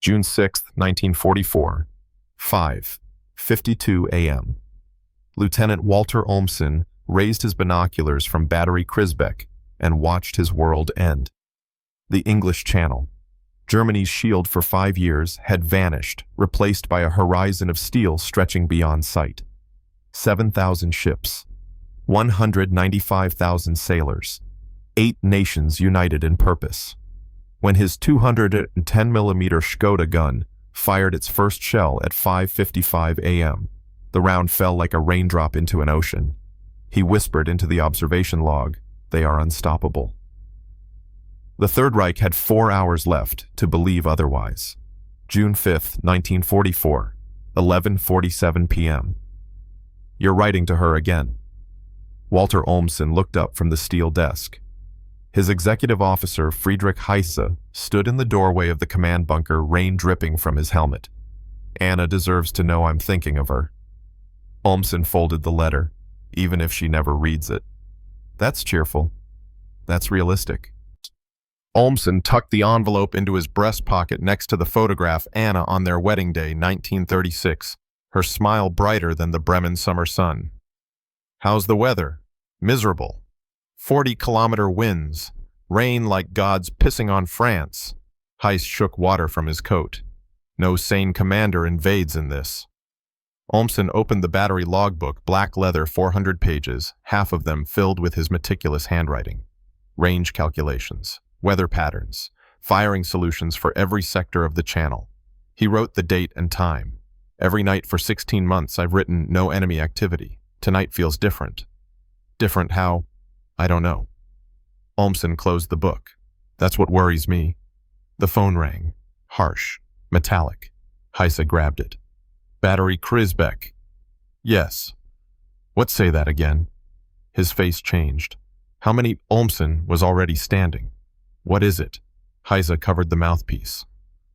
June 6, 1944, 5:52 a.m. Lieutenant Walter Olmson raised his binoculars from Battery Krisbeck and watched his world end. The English Channel, Germany's shield for 5 years, had vanished, replaced by a horizon of steel stretching beyond sight. 7,000 ships, 195,000 sailors, 8 nations united in purpose. When his 210mm Skoda gun fired its first shell at 5:55 a.m., the round fell like a raindrop into an ocean. He whispered into the observation log, "They are unstoppable." The Third Reich had 4 hours left to believe otherwise. June 5, 1944, 11:47 p.m. "You're writing to her again." Walter Olmson looked up from the steel desk. His executive officer, Friedrich Heise, stood in the doorway of the command bunker, rain dripping from his helmet. "Anna deserves to know I'm thinking of her." Olmson folded the letter, even if she never reads it. That's cheerful. That's realistic. Olmson tucked the envelope into his breast pocket next to the photograph Anna on their wedding day, 1936, her smile brighter than the Bremen summer sun. "How's the weather?" "Miserable. 40-kilometer winds. Rain like God's pissing on France." Heiss shook water from his coat. "No sane commander invades in this." Olmson opened the battery logbook, black leather, 400 pages, half of them filled with his meticulous handwriting. Range calculations, weather patterns, firing solutions for every sector of the channel. He wrote the date and time. "Every night for 16 months I've written no enemy activity. Tonight feels different." "Different how?" "I don't know." Olmson closed the book. "That's what worries me." The phone rang. Harsh, metallic. Heise grabbed it. "Battery Krisbeck." "Yes." "What, say that again?" His face changed. "How many?" Olmson was already standing. "What is it?" Heise covered the mouthpiece.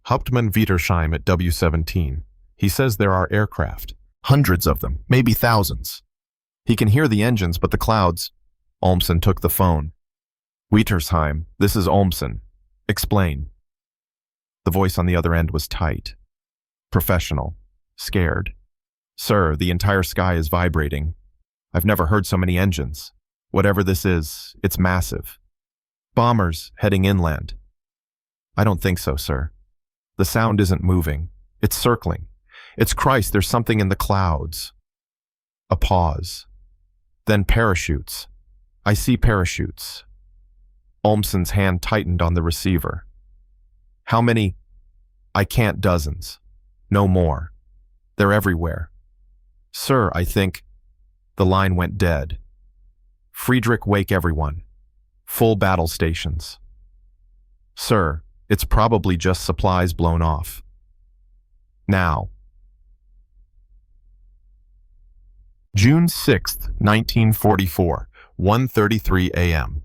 "Hauptmann Wittersheim at W-17. He says there are aircraft. Hundreds of them, maybe thousands. He can hear the engines, but the clouds." Olmson took the phone. "Wittersheim, this is Olmson. Explain." The voice on the other end was tight, professional, scared. "Sir, the entire sky is vibrating. I've never heard so many engines. Whatever this is, it's massive. Bombers heading inland." "I don't think so, sir. The sound isn't moving. It's circling. It's Christ, there's something in the clouds." A pause. Then parachutes. "I see parachutes." Olmson's hand tightened on the receiver. "How many?" "I can't dozens. No more. They're everywhere." "Sir, I think—" The line went dead. "Friedrich, wake everyone. Full battle stations." "Sir, it's probably just supplies blown off. Now." June 6, 1944, 1:33 a.m.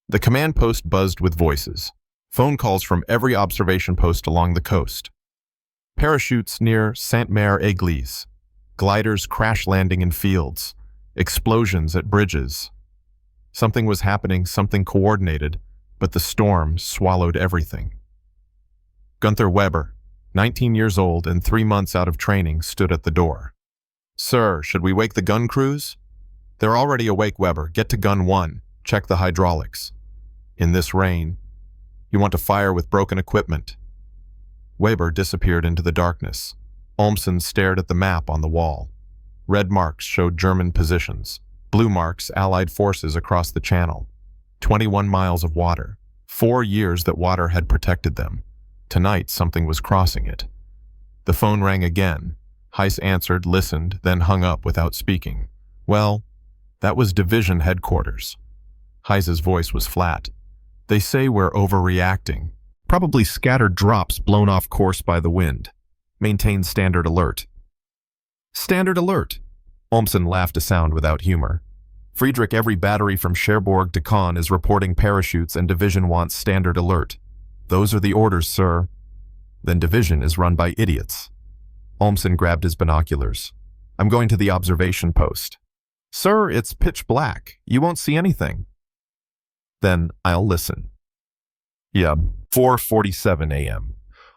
The command post buzzed with voices. Phone calls from every observation post along the coast. Parachutes near Sainte-Mère-Église. Gliders crash landing in fields. Explosions at bridges. Something was happening, something coordinated, but the storm swallowed everything. Gunther Weber, 19 years old and 3 months out of training, stood at the door. "Sir, should we wake the gun crews?" "They're already awake, Weber. Get to gun 1. Check the hydraulics." "In this rain." "You want to fire with broken equipment." Weber disappeared into the darkness. Olmson stared at the map on the wall. Red marks showed German positions. Blue marks, Allied forces across the channel. 21 miles of water. 4 years that water had protected them. Tonight, something was crossing it. The phone rang again. Heiss answered, listened, then hung up without speaking. "Well, that was division headquarters." Heise's voice was flat. "They say we're overreacting. Probably scattered drops blown off course by the wind. Maintain standard alert." "Standard alert?" Olmson laughed a sound without humor. "Friedrich, every battery from Cherbourg to Caen is reporting parachutes and division wants standard alert." "Those are the orders, sir." "Then division is run by idiots." Olmson grabbed his binoculars. "I'm going to the observation post." "Sir, it's pitch black. You won't see anything." "Then I'll listen." Yeah, 4:47 a.m.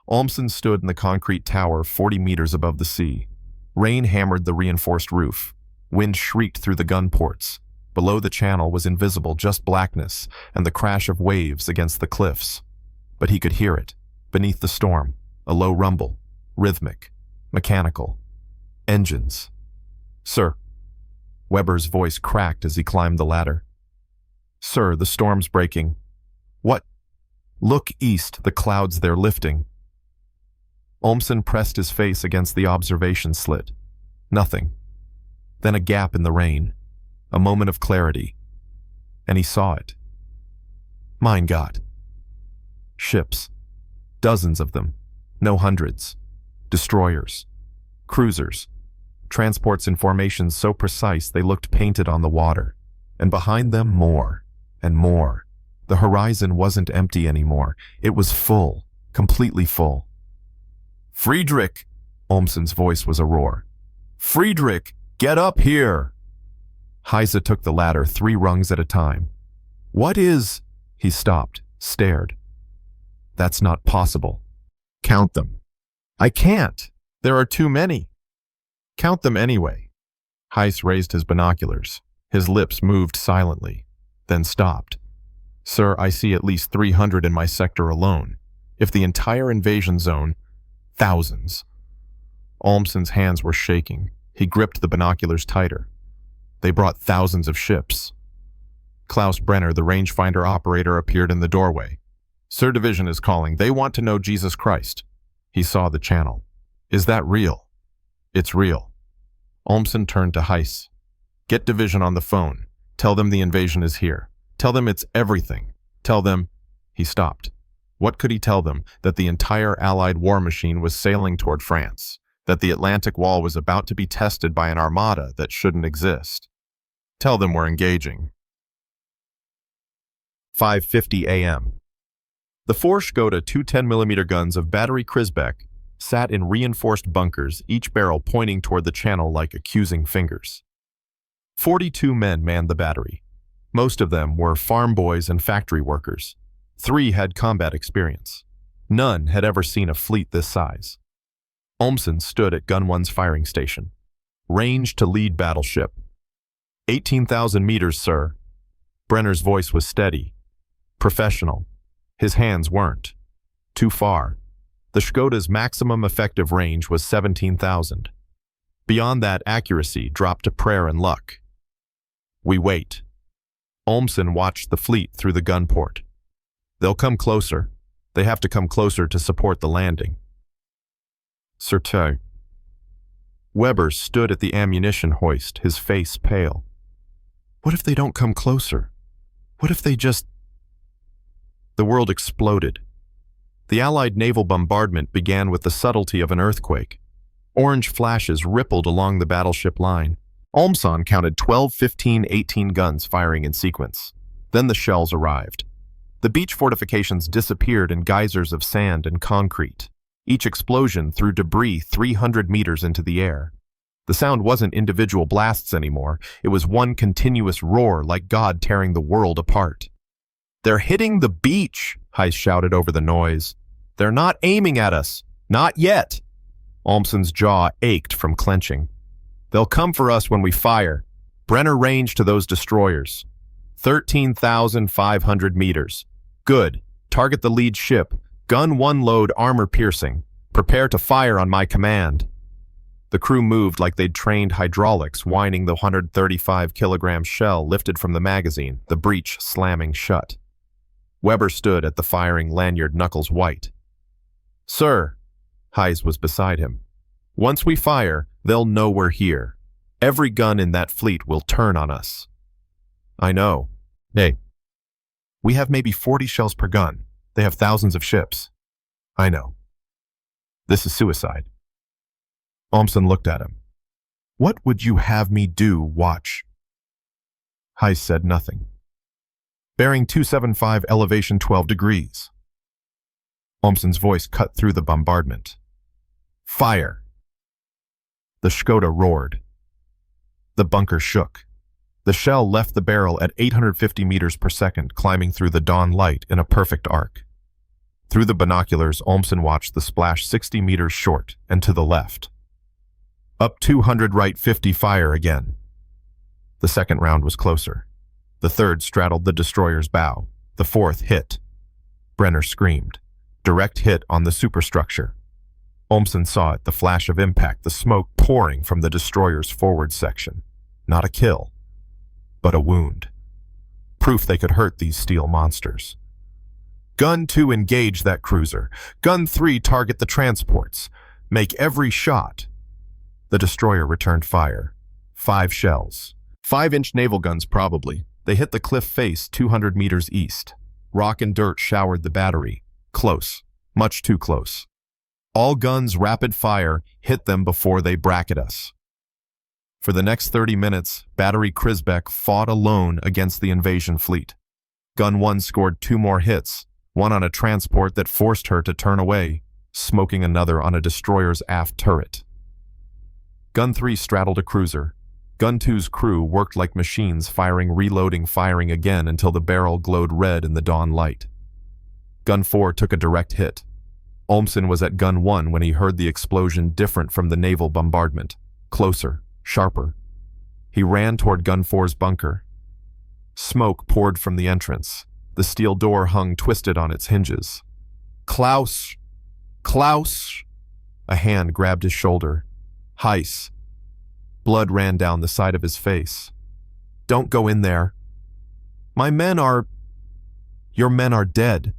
Olmson stood in the concrete tower 40 meters above the sea. Rain hammered the reinforced roof. Wind shrieked through the gun ports. Below the channel was invisible just blackness and the crash of waves against the cliffs. But he could hear it, beneath the storm, a low rumble, rhythmic, mechanical. Engines. "Sir." Weber's voice cracked as he climbed the ladder. "Sir, the storm's breaking." "What?" "Look east, the clouds they're lifting." Olmson pressed his face against the observation slit. Nothing. Then a gap in the rain. A moment of clarity. And he saw it. Mein Gott. Ships. Dozens of them. No hundreds. Destroyers. Cruisers. Transports in formations so precise they looked painted on the water. And behind them more. And more. The horizon wasn't empty anymore. It was full. Completely full. "Friedrich!" Olmson's voice was a roar. "Friedrich, get up here!" Heise took the ladder 3 rungs at a time. "What is—" He stopped, stared. "That's not possible." "Count them." "I can't. There are too many." "Count them anyway." Heise raised his binoculars. His lips moved silently, then stopped. "Sir, I see at least 300 in my sector alone. If the entire invasion zone— thousands." Olmson's hands were shaking. He gripped the binoculars tighter. They brought thousands of ships. Klaus Brenner, the rangefinder operator, appeared in the doorway. "Sir, Division is calling. They want to know Jesus Christ." He saw the channel. "Is that real?" "It's real." Olmson turned to Heise. "Get Division on the phone. Tell them the invasion is here. Tell them it's everything. Tell them—" He stopped. What could he tell them? That the entire Allied war machine was sailing toward France. That the Atlantic Wall was about to be tested by an armada that shouldn't exist. Tell them we're engaging. 5:50 a.m. The 4 Škoda 210mm guns of Battery Krisbeck sat in reinforced bunkers, each barrel pointing toward the channel like accusing fingers. 42 men manned the battery. Most of them were farm boys and factory workers. 3 had combat experience. None had ever seen a fleet this size. Olmson stood at Gun 1's firing station. Range to lead battleship. 18,000 meters, sir. Brenner's voice was steady. Professional. His hands weren't. Too far. The Škoda's maximum effective range was 17,000. Beyond that, accuracy dropped to prayer and luck. We wait. Olmson watched the fleet through the gun port. They'll come closer. They have to come closer to support the landing. Certain. Weber stood at the ammunition hoist, his face pale. What if they don't come closer? What if they just— The world exploded. The Allied naval bombardment began with the subtlety of an earthquake. Orange flashes rippled along the battleship line. Olmson counted 12, 15, 18 guns firing in sequence. Then the shells arrived. The beach fortifications disappeared in geysers of sand and concrete. Each explosion threw debris 300 meters into the air. The sound wasn't individual blasts anymore. It was one continuous roar, like God tearing the world apart. "They're hitting the beach," Heise shouted over the noise. "They're not aiming at us. Not yet." Olmson's jaw ached from clenching. "They'll come for us when we fire. Brenner range to those destroyers. 13,500 meters. Good. Target the lead ship. Gun 1 load armor piercing. Prepare to fire on my command." The crew moved like they'd trained hydraulics, winding the 135-kilogram shell lifted from the magazine, the breech slamming shut. Weber stood at the firing lanyard, knuckles white. "Sir," Heise was beside him, "once we fire, they'll know we're here. Every gun in that fleet will turn on us." "I know. Hey, we have maybe 40 shells per gun. They have thousands of ships." "I know. This is suicide." Olmson looked at him. "What would you have me do, watch?" Heise said nothing. "Bearing 275, elevation 12 degrees. Olmson's voice cut through the bombardment. "Fire!" The Škoda roared. The bunker shook. The shell left the barrel at 850 meters per second, climbing through the dawn light in a perfect arc. Through the binoculars, Olmson watched the splash 60 meters short and to the left. Up 200 right, 50 fire again. The second round was closer. The third straddled the destroyer's bow. The fourth hit. Brenner screamed. Direct hit on the superstructure. Olmson saw it, the flash of impact, the smoke pouring from the destroyer's forward section. Not a kill, but a wound. Proof they could hurt these steel monsters. Gun 2 engage that cruiser. Gun 3 target the transports. Make every shot. The destroyer returned fire. 5 shells. 5-inch naval guns probably. They hit the cliff face 200 meters east. Rock and dirt showered the battery. Close. Much too close. All guns rapid fire hit them before they bracket us. For the next 30 minutes, Battery Krisbeck fought alone against the invasion fleet. Gun 1 scored 2 more hits, one on a transport that forced her to turn away, smoking another on a destroyer's aft turret. Gun 3 straddled a cruiser. Gun 2's crew worked like machines, firing, reloading, firing again until the barrel glowed red in the dawn light. Gun 4 took a direct hit. Olmson was at Gun 1 when he heard the explosion, different from the naval bombardment. Closer, sharper. He ran toward Gun 4's bunker. Smoke poured from the entrance. The steel door hung twisted on its hinges. Klaus! Klaus! A hand grabbed his shoulder. Heiss. Blood ran down the side of his face. Don't go in there. My men are... Your men are dead.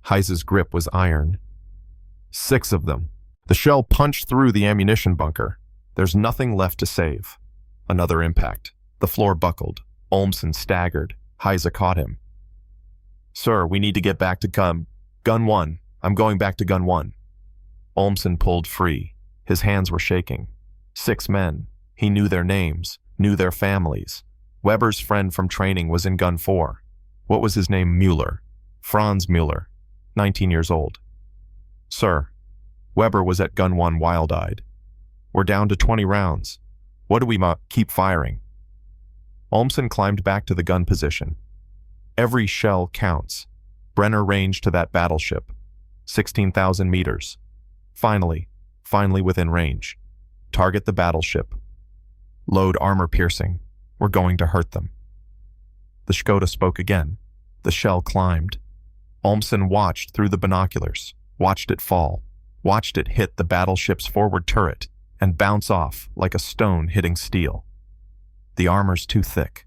Heiss's grip was iron. 6 of them. The shell punched through the ammunition bunker. There's nothing left to save. Another impact. The floor buckled. Olmson staggered. Heise caught him. Sir, we need to get back to Gun 1. I'm going back to Gun 1. Olmson pulled free. His hands were shaking. 6 men. He knew their names, knew their families. Weber's friend from training was in Gun 4. What was his name? Mueller. Franz Mueller, 19 years old. Sir, Weber was at Gun 1 wild-eyed. We're down to 20 rounds. What do we keep firing? Olmson climbed back to the gun position. Every shell counts. Brenner ranged to that battleship. 16,000 meters. Finally within range. Target the battleship. Load armor-piercing. We're going to hurt them. The Škoda spoke again. The shell climbed. Olmson watched through the binoculars, watched it fall, watched it hit the battleship's forward turret and bounce off like a stone hitting steel. The armor's too thick,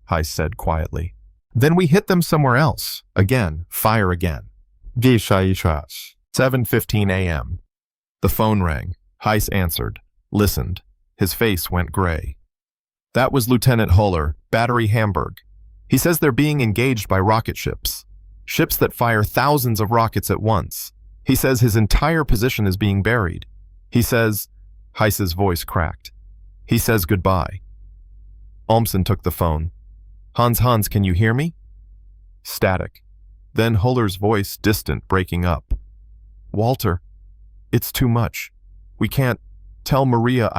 Heiss said quietly. Then we hit them somewhere else. Again, fire again. 7:15 a.m. The phone rang. Heiss answered, listened. His face went gray. That was Lieutenant Huller, Battery Hamburg. He says they're being engaged by rocket ships. Ships that fire thousands of rockets at once. He says his entire position is being buried. He says... Heiss's voice cracked. He says goodbye. Olmson took the phone. Hans, can you hear me? Static. Then Huller's voice, distant, breaking up. Walter, it's too much. We can't... Tell Maria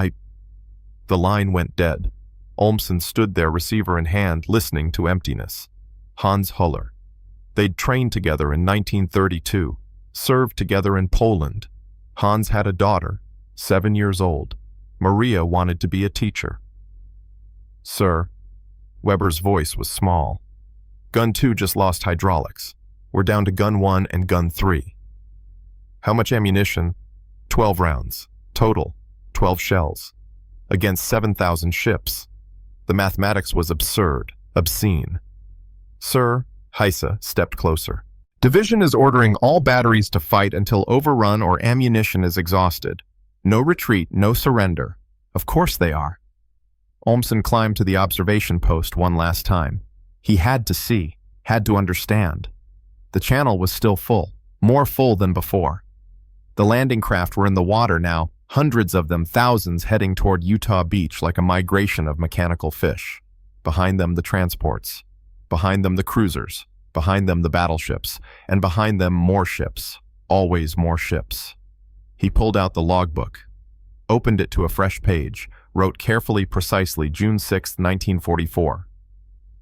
The line went dead. Olmson stood there, receiver in hand, listening to emptiness. Hans Huller. They'd trained together in 1932, served together in Poland. Hans had a daughter, 7 years old. Maria wanted to be a teacher. Sir, Weber's voice was small. Gun 2 just lost hydraulics. We're down to Gun 1 and Gun 3. How much ammunition? 12 rounds. Total, 12 shells. Against 7,000 ships. The mathematics was absurd, obscene. Sir, Heisse stepped closer. Division is ordering all batteries to fight until overrun or ammunition is exhausted. No retreat, no surrender. Of course they are. Olmson climbed to the observation post one last time. He had to see, had to understand. The channel was still full, more full than before. The landing craft were in the water now, hundreds of them, thousands heading toward Utah Beach like a migration of mechanical fish. Behind them the transports. Behind them the cruisers. Behind them the battleships. And behind them more ships. Always more ships. He pulled out the logbook, opened it to a fresh page, wrote carefully, precisely, June 6, 1944.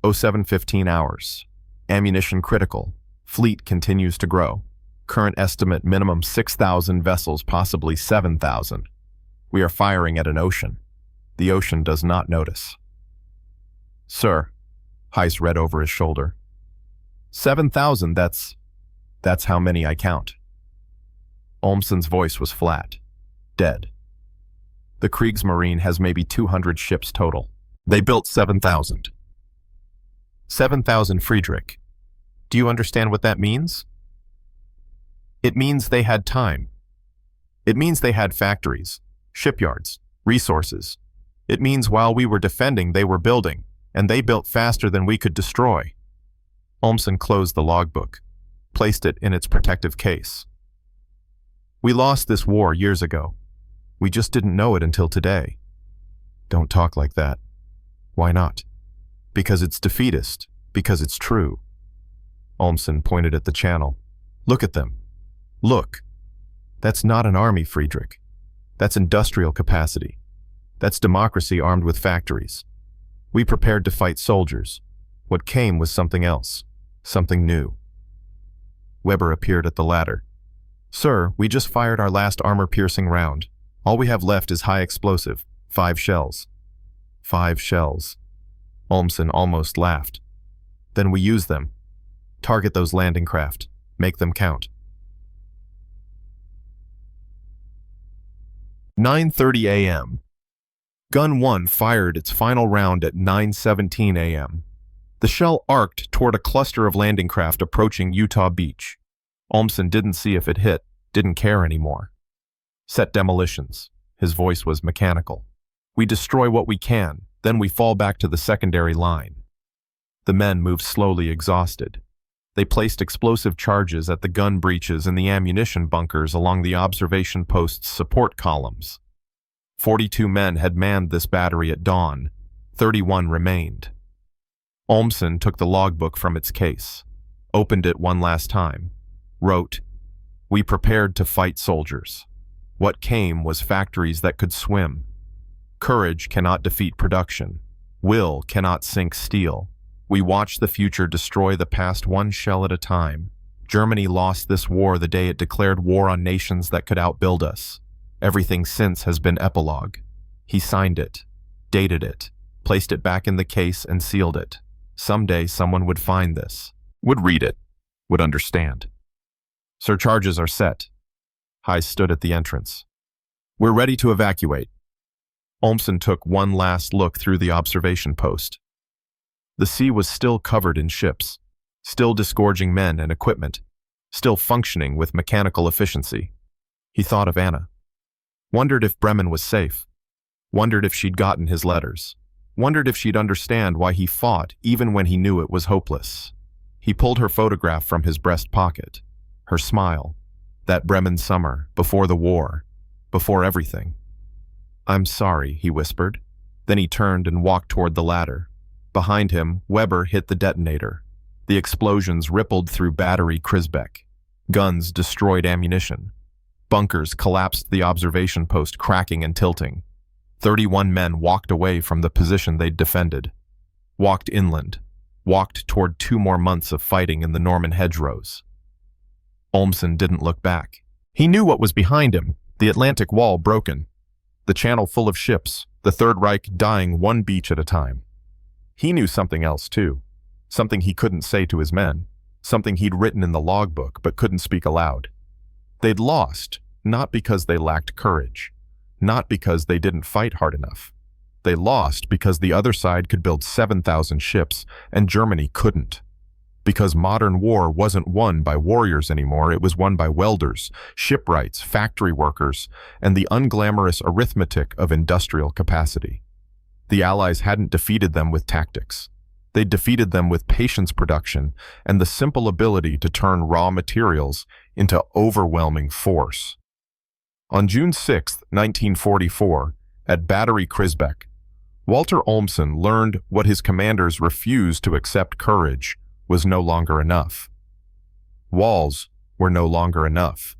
07:15 hours. Ammunition critical. Fleet continues to grow. Current estimate minimum 6,000 vessels, possibly 7,000. We are firing at an ocean. The ocean does not notice. Sir, Heiss read over his shoulder. 7,000, that's how many I count. Olmson's voice was flat, dead. The Kriegsmarine has maybe 200 ships total. They built 7,000. 7,000 Friedrich. Do you understand what that means? It means they had time. It means they had factories, shipyards, resources. It means while we were defending, they were building, and they built faster than we could destroy. Olmson closed the logbook, placed it in its protective case. We lost this war years ago. We just didn't know it until today. Don't talk like that. Why not? Because it's defeatist, because it's true. Olmson pointed at the channel. Look at them. Look. That's not an army, Friedrich. That's industrial capacity. That's democracy armed with factories. We prepared to fight soldiers. What came was something else, something new. Weber appeared at the ladder. Sir, we just fired our last armor-piercing round. All we have left is high explosive, 5 shells. 5 shells. Olmson almost laughed. Then we use them. Target those landing craft. Make them count. 9:30 a.m. Gun 1 fired its final round at 9:17 a.m. The shell arced toward a cluster of landing craft approaching Utah Beach. Olmson didn't see if it hit, didn't care anymore. Set demolitions. His voice was mechanical. We destroy what we can, then we fall back to the secondary line. The men moved slowly, exhausted. They placed explosive charges at the gun breaches and the ammunition bunkers along the observation post's support columns. 42 men had manned this battery at dawn. 31 remained. Olmson took the logbook from its case, opened it one last time, wrote, "We prepared to fight soldiers. What came was factories that could swim. Courage cannot defeat production. Will cannot sink steel. We watched the future destroy the past one shell at a time. Germany lost this war the day it declared war on nations that could outbuild us. Everything since has been epilogue." He signed it, dated it, placed it back in the case and sealed it. Someday someone would find this, would read it, would understand. Surcharges are set. Heiss stood at the entrance. We're ready to evacuate. Olmson took one last look through the observation post. The sea was still covered in ships, still disgorging men and equipment, still functioning with mechanical efficiency. He thought of Anna. Wondered if Bremen was safe. Wondered if she'd gotten his letters. Wondered if she'd understand why he fought even when he knew it was hopeless. He pulled her photograph from his breast pocket. Her smile. That Bremen summer, before the war, before everything. "I'm sorry," he whispered. Then he turned and walked toward the ladder. Behind him, Weber hit the detonator. The explosions rippled through battery Krisbeck. Guns destroyed ammunition. Bunkers collapsed, the observation post cracking and tilting. 31 men walked away from the position they'd defended. Walked inland. Walked toward 2 more months of fighting in the Norman hedgerows. Olmson didn't look back. He knew what was behind him, the Atlantic Wall broken. The channel full of ships, the Third Reich dying one beach at a time. He knew something else too. Something he couldn't say to his men. Something he'd written in the logbook but couldn't speak aloud. They'd lost, not because they lacked courage. Not because they didn't fight hard enough. They lost because the other side could build 7,000 ships and Germany couldn't. Because modern war wasn't won by warriors anymore, it was won by welders, shipwrights, factory workers, and the unglamorous arithmetic of industrial capacity. The Allies hadn't defeated them with tactics. They defeated them with patience production and the simple ability to turn raw materials into overwhelming force. On June 6, 1944, at Battery Krisbeck, Walter Olmson learned what his commanders refused to accept: courage was no longer enough. Walls were no longer enough.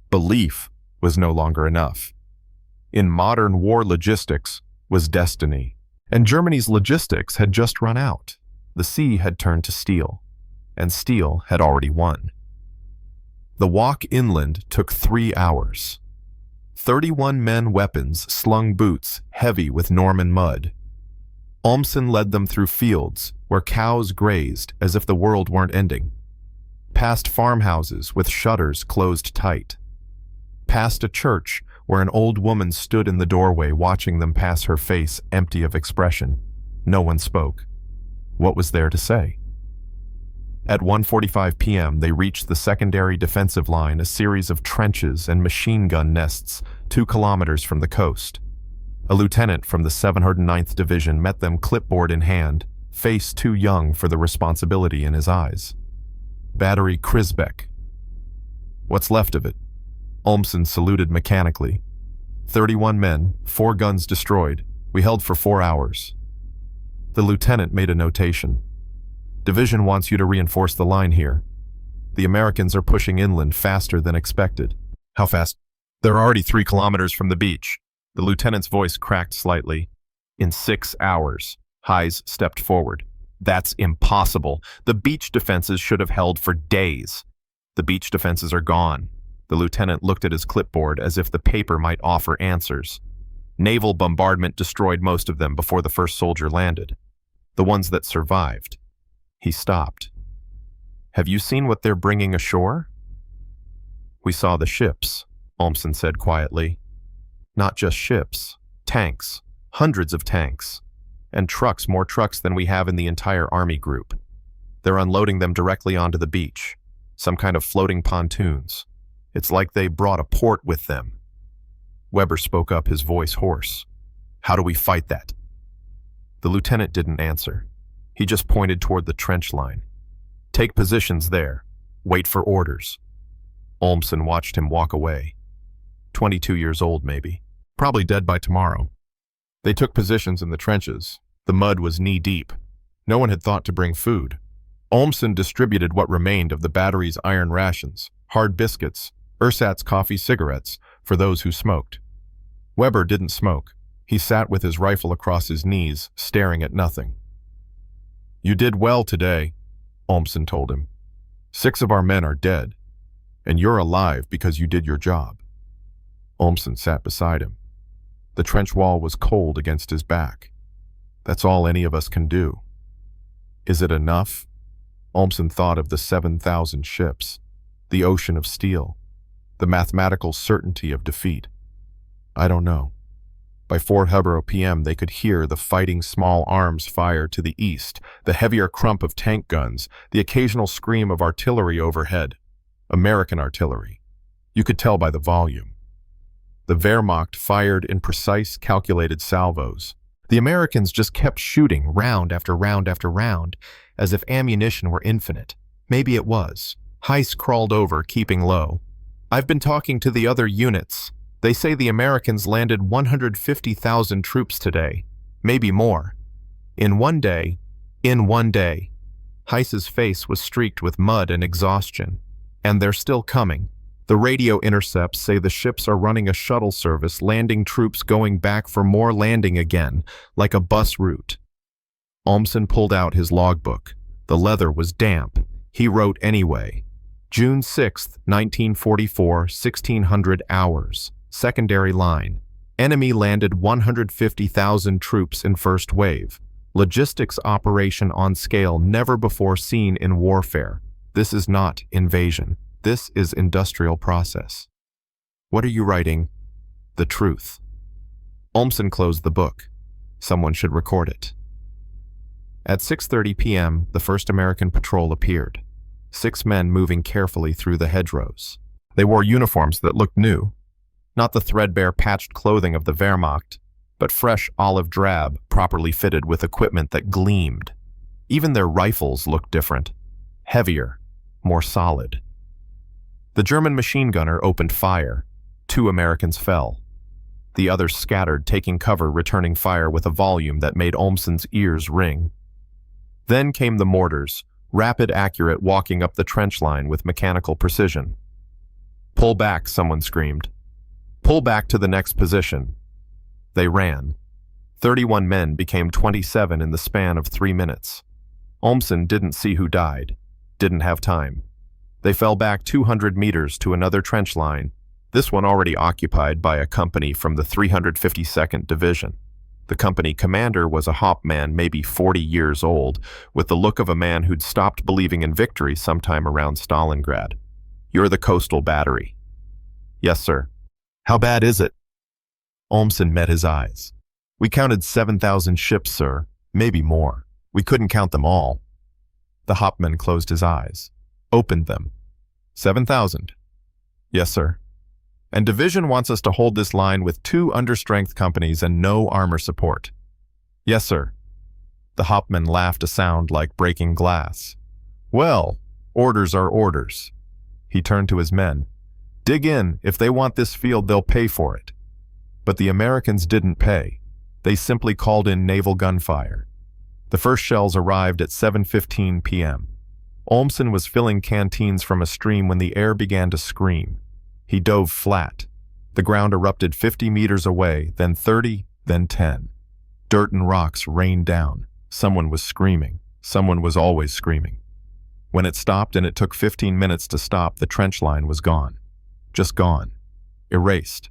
Belief was no longer enough. In modern war, logistics was destiny, and Germany's logistics had just run out. The sea had turned to steel, and steel had already won. The walk inland took 3 hours. 31 men, weapons, slung boots, heavy with Norman mud. Olmson led them through fields where cows grazed as if the world weren't ending. Past farmhouses with shutters closed tight. Past a church where an old woman stood in the doorway watching them pass, her face empty of expression. No one spoke. What was there to say? At 1:45 p.m., they reached the secondary defensive line, a series of trenches and machine gun nests 2 kilometers from the coast. A lieutenant from the 709th Division met them, clipboard in hand, face too young for the responsibility in his eyes. Battery Krisbeck. What's left of it? Olmson saluted mechanically. 31 men, 4 guns destroyed. We held for 4 hours. The lieutenant made a notation. Division wants you to reinforce the line here. The Americans are pushing inland faster than expected. How fast? They're already 3 kilometers from the beach. The lieutenant's voice cracked slightly. In 6 hours. Hayes stepped forward. That's impossible. The beach defenses should have held for days. The beach defenses are gone. The lieutenant looked at his clipboard as if the paper might offer answers. Naval bombardment destroyed most of them before the first soldier landed. The ones that survived. He stopped. Have you seen what they're bringing ashore? We saw the ships, Olmson said quietly. Not just ships. Tanks. Hundreds of tanks. And trucks, more trucks than we have in the entire army group. They're unloading them directly onto the beach. Some kind of floating pontoons. It's like they brought a port with them. Weber spoke up, his voice hoarse. How do we fight that? The lieutenant didn't answer. He just pointed toward the trench line. Take positions there. Wait for orders. Olmson watched him walk away. 22 years old, maybe. Probably dead by tomorrow. They took positions in the trenches. The mud was knee-deep. No one had thought to bring food. Olmson distributed what remained of the battery's iron rations, hard biscuits, ersatz coffee, cigarettes, for those who smoked. Weber didn't smoke. He sat with his rifle across his knees, staring at nothing. You did well today, Olmson told him. 6 of our men are dead, and you're alive because you did your job. Olmson sat beside him. The trench wall was cold against his back. That's all any of us can do. Is it enough? Olmson thought of the 7,000 ships, the ocean of steel, the mathematical certainty of defeat. I don't know. By 4 p.m. they could hear the fighting small arms fire to the east, the heavier crump of tank guns, the occasional scream of artillery overhead. American artillery. You could tell by the volume. The Wehrmacht fired in precise, calculated salvos. The Americans just kept shooting round after round after round, as if ammunition were infinite. Maybe it was. Heiss crawled over, keeping low. I've been talking to the other units. They say the Americans landed 150,000 troops today, maybe more. In one day. Heiss's face was streaked with mud and exhaustion. And they're still coming. The radio intercepts say the ships are running a shuttle service, landing troops going back for more, landing again, like a bus route. Olmson pulled out his logbook. The leather was damp. He wrote anyway. June 6, 1944, 1600 hours. Secondary line. Enemy landed 150,000 troops in first wave. Logistics operation on scale never before seen in warfare. This is not invasion. This is industrial process. What are you writing? The truth. Olmson closed the book. Someone should record it. At 6:30 p.m., the first American patrol appeared. 6 men moving carefully through the hedgerows. They wore uniforms that looked new. Not the threadbare patched clothing of the Wehrmacht, but fresh olive drab, properly fitted with equipment that gleamed. Even their rifles looked different. Heavier, more solid. The German machine gunner opened fire. 2 Americans fell. The others scattered, taking cover, returning fire with a volume that made Olmson's ears ring. Then came the mortars, rapid, accurate, walking up the trench line with mechanical precision. Pull back, someone screamed. Pull back to the next position. They ran. 31 men became 27 in the span of 3 minutes. Olmson didn't see who died, didn't have time. They fell back 200 meters to another trench line, this one already occupied by a company from the 352nd Division. The company commander was a hop man, maybe 40 years old, with the look of a man who'd stopped believing in victory sometime around Stalingrad. "You're the coastal battery." "Yes, sir." "How bad is it?" Olmson met his eyes. "We counted 7,000 ships, sir, maybe more. We couldn't count them all." The hopman closed his eyes, opened them. 7,000. "Yes, sir." "And Division wants us to hold this line with 2 understrength companies and no armor support." "Yes, sir." The hopman laughed a sound like breaking glass. "Well, orders are orders." He turned to his men. "Dig in. If they want this field, they'll pay for it." But the Americans didn't pay. They simply called in naval gunfire. The first shells arrived at 7:15 p.m. Olmson was filling canteens from a stream when the air began to scream. He dove flat. The ground erupted 50 meters away, then 30, then 10. Dirt and rocks rained down. Someone was screaming. Someone was always screaming. When it stopped, and it took 15 minutes to stop, the trench line was gone. Just gone. Erased.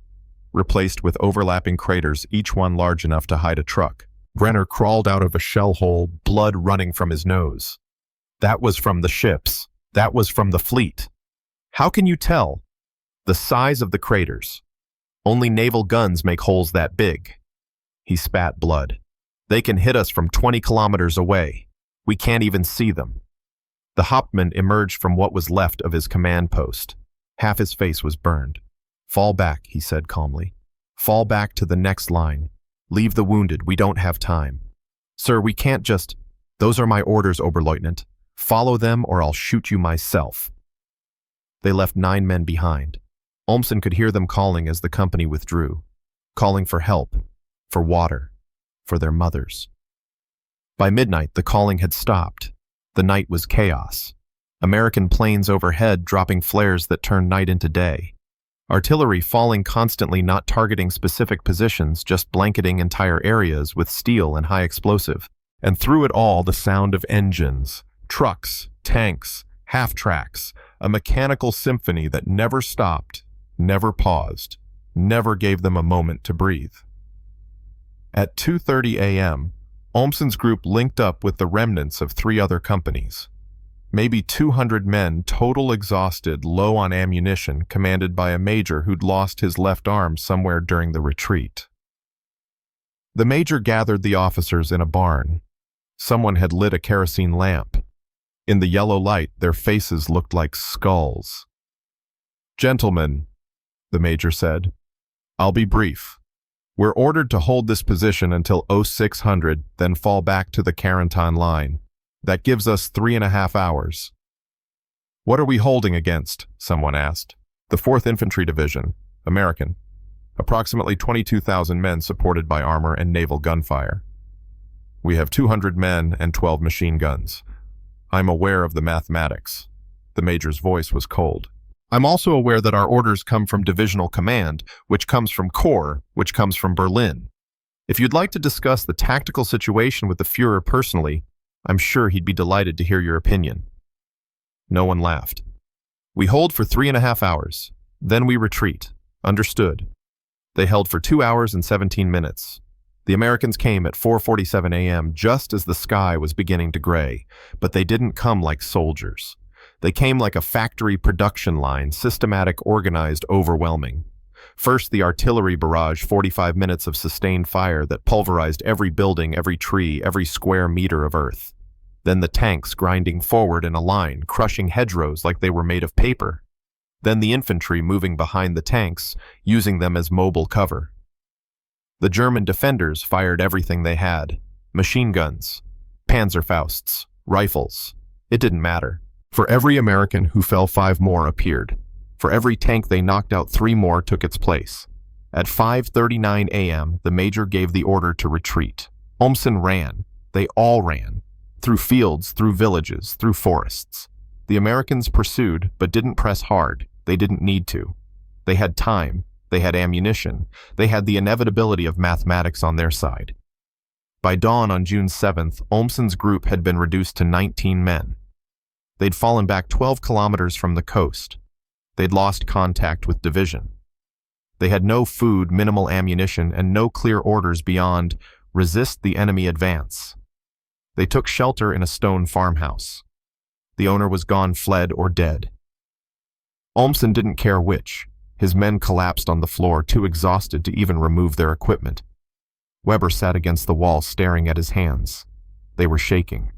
Replaced with overlapping craters, each one large enough to hide a truck. Brenner crawled out of a shell hole, blood running from his nose. That was from the ships. That was from the fleet. How can you tell? The size of the craters. Only naval guns make holes that big. He spat blood. They can hit us from 20 kilometers away. We can't even see them. The hopman emerged from what was left of his command post. Half his face was burned. "Fall back," he said calmly. "Fall back to the next line. Leave the wounded. We don't have time." "Sir, we can't just—" "Those are my orders, Oberleutnant. Follow them or I'll shoot you myself." They left 9 men behind. Olmson could hear them calling as the company withdrew, calling for help, for water, for their mothers. By midnight, the calling had stopped. The night was chaos. American planes overhead dropping flares that turned night into day. Artillery falling constantly, not targeting specific positions, just blanketing entire areas with steel and high explosive. And through it all, the sound of engines, trucks, tanks, half-tracks, a mechanical symphony that never stopped, never paused, never gave them a moment to breathe. At 2:30 a.m., Olmson's group linked up with the remnants of 3 other companies. Maybe 200 men, total exhausted, low on ammunition, commanded by a major who'd lost his left arm somewhere during the retreat. The major gathered the officers in a barn. Someone had lit a kerosene lamp. In the yellow light, their faces looked like skulls. "Gentlemen," the major said, "I'll be brief. We're ordered to hold this position until 0600, then fall back to the Carentan line. That gives us 3.5 hours. "What are we holding against?" someone asked. "The 4th Infantry Division, American. Approximately 22,000 men supported by armor and naval gunfire. We have 200 men and 12 machine guns. I'm aware of the mathematics." The major's voice was cold. "I'm also aware that our orders come from Divisional Command, which comes from Corps, which comes from Berlin. If you'd like to discuss the tactical situation with the Führer personally, I'm sure he'd be delighted to hear your opinion." No one laughed. "We hold for 3.5 hours. Then we retreat. Understood." They held for 2 hours and 17 minutes. The Americans came at 4:47 a.m. just as the sky was beginning to gray, but they didn't come like soldiers. They came like a factory production line, systematic, organized, overwhelming. First, the artillery barrage, 45 minutes of sustained fire that pulverized every building, every tree, every square meter of earth. Then the tanks grinding forward in a line, crushing hedgerows like they were made of paper. Then the infantry moving behind the tanks, using them as mobile cover. The German defenders fired everything they had. Machine guns, Panzerfausts, rifles. It didn't matter. For every American who fell, 5 more appeared. For every tank they knocked out, 3 more took its place. At 5:39 a.m., the major gave the order to retreat. Olmson ran. They all ran. Through fields, through villages, through forests. The Americans pursued, but didn't press hard. They didn't need to. They had time. They had ammunition. They had the inevitability of mathematics on their side. By dawn on June 7th, Olmson's group had been reduced to 19 men. They'd fallen back 12 kilometers from the coast. They'd lost contact with division. They had no food, minimal ammunition, and no clear orders beyond resist the enemy advance. They took shelter in a stone farmhouse. The owner was gone, fled, or dead. Olmson didn't care which. His men collapsed on the floor, too exhausted to even remove their equipment. Weber sat against the wall, staring at his hands. They were shaking.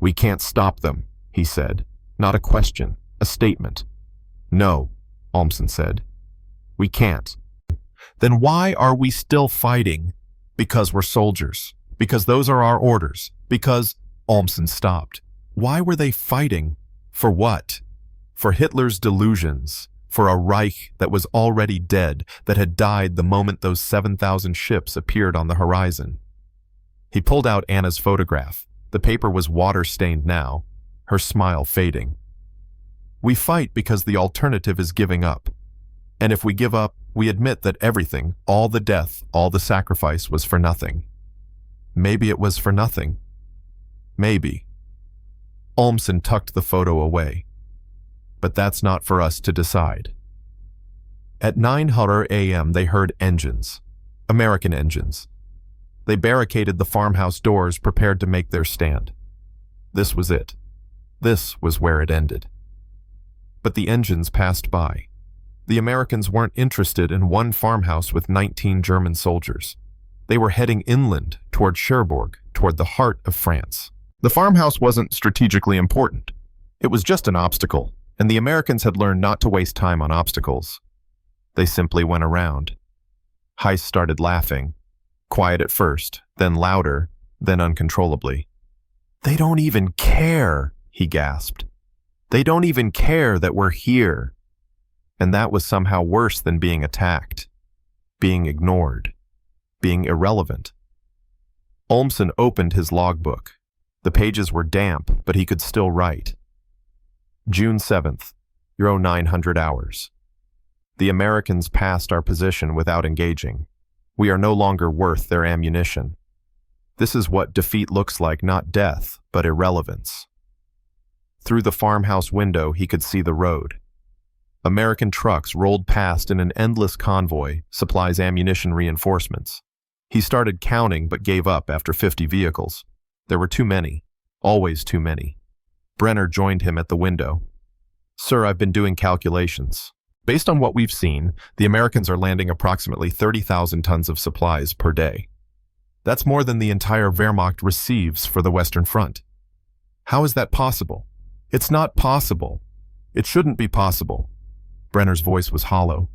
"We can't stop them," he said. Not a question, a statement. "No," Olmson said. "We can't." "Then why are we still fighting?" "Because we're soldiers. Because those are our orders. Because—" Olmson stopped. Why were they fighting? For what? For Hitler's delusions. For a Reich that was already dead, that had died the moment those 7,000 ships appeared on the horizon. He pulled out Anna's photograph. The paper was water-stained now, her smile fading. "We fight because the alternative is giving up. And if we give up, we admit that everything, all the death, all the sacrifice was for nothing. Maybe it was for nothing. Maybe." Olmson tucked the photo away. "But that's not for us to decide." At 9:00 a.m. they heard engines. American engines. They barricaded the farmhouse doors, prepared to make their stand. This was it. This was where it ended. But the engines passed by. The Americans weren't interested in one farmhouse with 19 German soldiers. They were heading inland, toward Cherbourg, toward the heart of France. The farmhouse wasn't strategically important. It was just an obstacle, and the Americans had learned not to waste time on obstacles. They simply went around. Heiss started laughing, quiet at first, then louder, then uncontrollably. "They don't even care," he gasped. "They don't even care that we're here." And that was somehow worse than being attacked, being ignored, being irrelevant. Olmson opened his logbook. The pages were damp, but he could still write. June 7th, 0900 hours. The Americans passed our position without engaging. We are no longer worth their ammunition. This is what defeat looks like, not death, but irrelevance. Through the farmhouse window, he could see the road. American trucks rolled past in an endless convoy, supplies, ammunition, reinforcements. He started counting but gave up after 50 vehicles. There were too many, always too many. Brenner joined him at the window. "Sir, I've been doing calculations. Based on what we've seen, the Americans are landing approximately 30,000 tons of supplies per day. That's more than the entire Wehrmacht receives for the Western Front. How is that possible? It's not possible. It shouldn't be possible." Brenner's voice was hollow.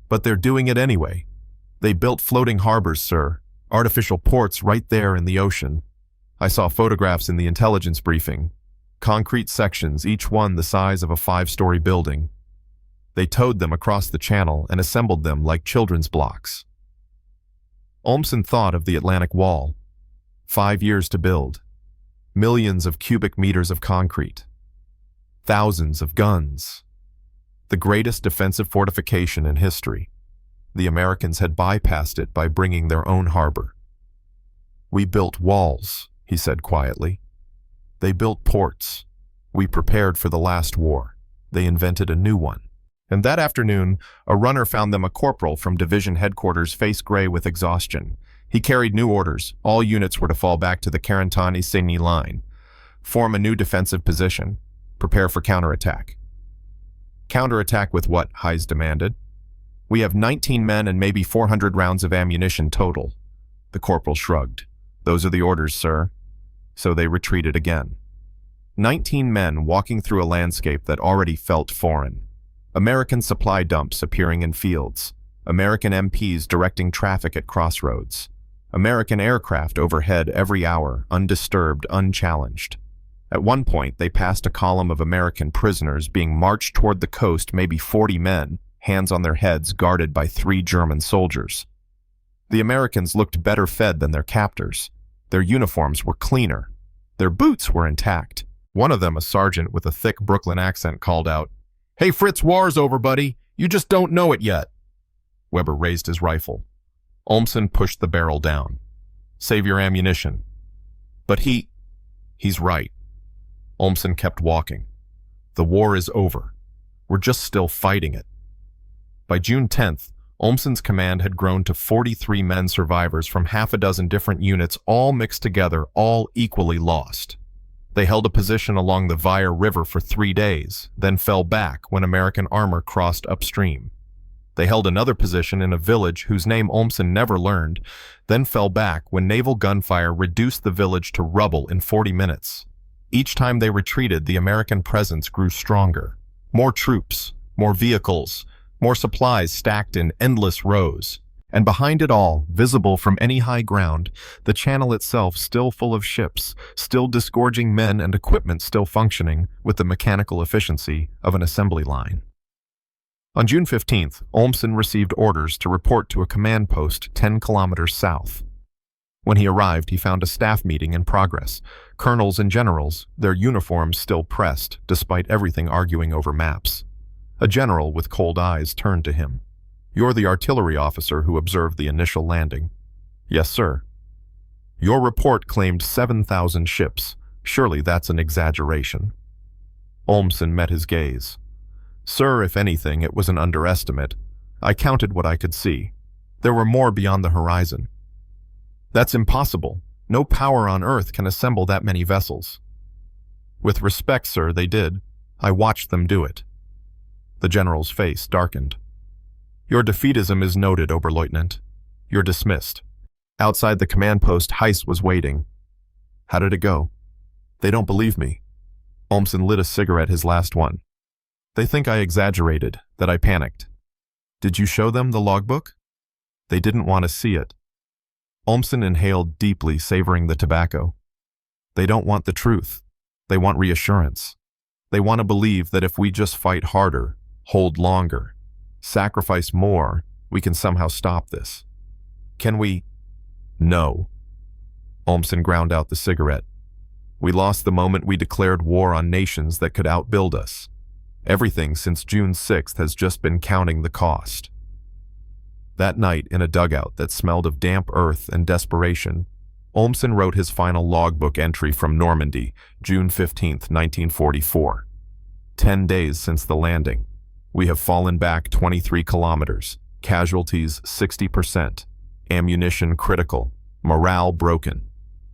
"But they're doing it anyway. They built floating harbors, sir, artificial ports right there in the ocean. I saw photographs in the intelligence briefing. Concrete sections, each one the size of a 5-story building. They towed them across the channel and assembled them like children's blocks." Olmson thought of the Atlantic Wall. 5 years to build. Millions of cubic meters of concrete. Thousands of guns. The greatest defensive fortification in history. The Americans had bypassed it by bringing their own harbor. "We built walls," he said quietly. "They built ports. We prepared for the last war. They invented a new one." And that afternoon, a runner found them a corporal from division headquarters, face gray with exhaustion. He carried new orders. All units were to fall back to the Carentan-Isigny line. Form a new defensive position. Prepare for counterattack. "Counterattack with what?" Heiss demanded. "We have 19 men and maybe 400 rounds of ammunition total." The corporal shrugged. "Those are the orders, sir." So they retreated again. 19 men walking through a landscape that already felt foreign. American supply dumps appearing in fields. American MPs directing traffic at crossroads. American aircraft overhead every hour, undisturbed, unchallenged. At one point, they passed a column of American prisoners being marched toward the coast, maybe 40 men, hands on their heads, guarded by 3 German soldiers. The Americans looked better fed than their captors. Their uniforms were cleaner. Their boots were intact. One of them, a sergeant with a thick Brooklyn accent, called out, "Hey Fritz, war's over, buddy. You just don't know it yet." Weber raised his rifle. Olmson pushed the barrel down. "Save your ammunition." "But he's right." Olmson kept walking. The war is over. We're just still fighting it. By June 10th, Olmson's command had grown to 43 men survivors from half a dozen different units, all mixed together, all equally lost. They held a position along the Vire River for 3 days, then fell back when American armor crossed upstream. They held another position in a village whose name Olmson never learned, then fell back when naval gunfire reduced the village to rubble in 40 minutes. Each time they retreated, the American presence grew stronger. More troops, more vehicles, more supplies stacked in endless rows. And behind it all, visible from any high ground, the channel itself still full of ships, still disgorging men and equipment still functioning with the mechanical efficiency of an assembly line. On June 15th, Olmson received orders to report to a command post 10 kilometers south. When he arrived, he found a staff meeting in progress. Colonels and generals, their uniforms still pressed, despite everything arguing over maps. A general with cold eyes turned to him. "You're the artillery officer who observed the initial landing." "Yes, sir." "Your report claimed 7,000 ships. Surely that's an exaggeration." Olmson met his gaze. "Sir, if anything, it was an underestimate. I counted what I could see. There were more beyond the horizon." "That's impossible. No power on Earth can assemble that many vessels." "With respect, sir, they did. I watched them do it." The general's face darkened. "Your defeatism is noted, Oberleutnant. You're dismissed." Outside the command post, Heiss was waiting. "How did it go?" "They don't believe me." Olmson lit a cigarette, his last one. "They think I exaggerated, that I panicked." "Did you show them the logbook?" "They didn't want to see it." Olmson inhaled deeply, savoring the tobacco. "They don't want the truth. They want reassurance. They want to believe that if we just fight harder, hold longer, sacrifice more, we can somehow stop this. Can we?" "No." Olmson ground out the cigarette. "We lost the moment we declared war on nations that could outbuild us. Everything since June 6th has just been counting the cost." That night, in a dugout that smelled of damp earth and desperation, Olmson wrote his final logbook entry from Normandy, June 15, 1944. 10 days since the landing. We have fallen back 23 kilometers. Casualties 60%. Ammunition critical. Morale broken.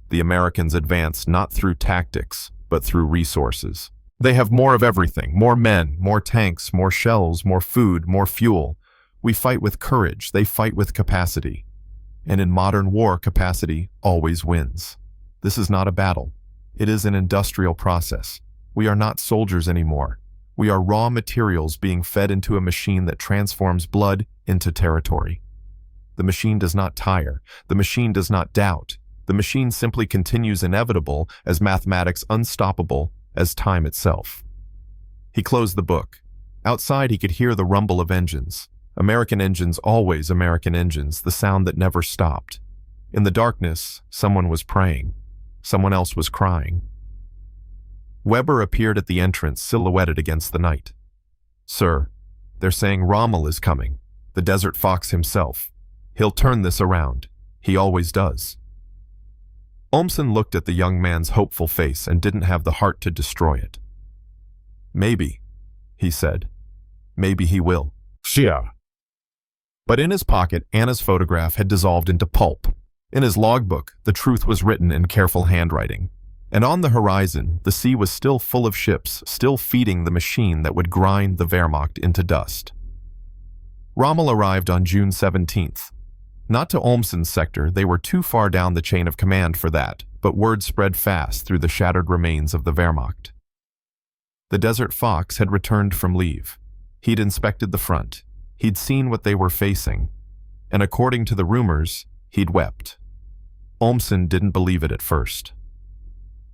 The Americans advance not through tactics, but through resources. They have more of everything. More men, more tanks, more shells, more food, more fuel. We fight with courage. They fight with capacity. And in modern war, capacity always wins. This is not a battle. It is an industrial process. We are not soldiers anymore. We are raw materials being fed into a machine that transforms blood into territory. The machine does not tire. The machine does not doubt. The machine simply continues, inevitable as mathematics, unstoppable as time itself. He closed the book. Outside, he could hear the rumble of engines. American engines, always American engines, the sound that never stopped. In the darkness, someone was praying. Someone else was crying. Weber appeared at the entrance, silhouetted against the night. "Sir, they're saying Rommel is coming, the Desert Fox himself. He'll turn this around. He always does." Olmson looked at the young man's hopeful face and didn't have the heart to destroy it. "Maybe," he said. "Maybe he will." Shia. But in his pocket, Anna's photograph had dissolved into pulp. In his logbook, the truth was written in careful handwriting. And on the horizon, the sea was still full of ships, still feeding the machine that would grind the Wehrmacht into dust. Rommel arrived on June 17th. Not to Olmson's sector, they were too far down the chain of command for that, but word spread fast through the shattered remains of the Wehrmacht. The Desert Fox had returned from leave. He'd inspected the front. He'd seen what they were facing. And according to the rumors, he'd wept. Olmson didn't believe it at first.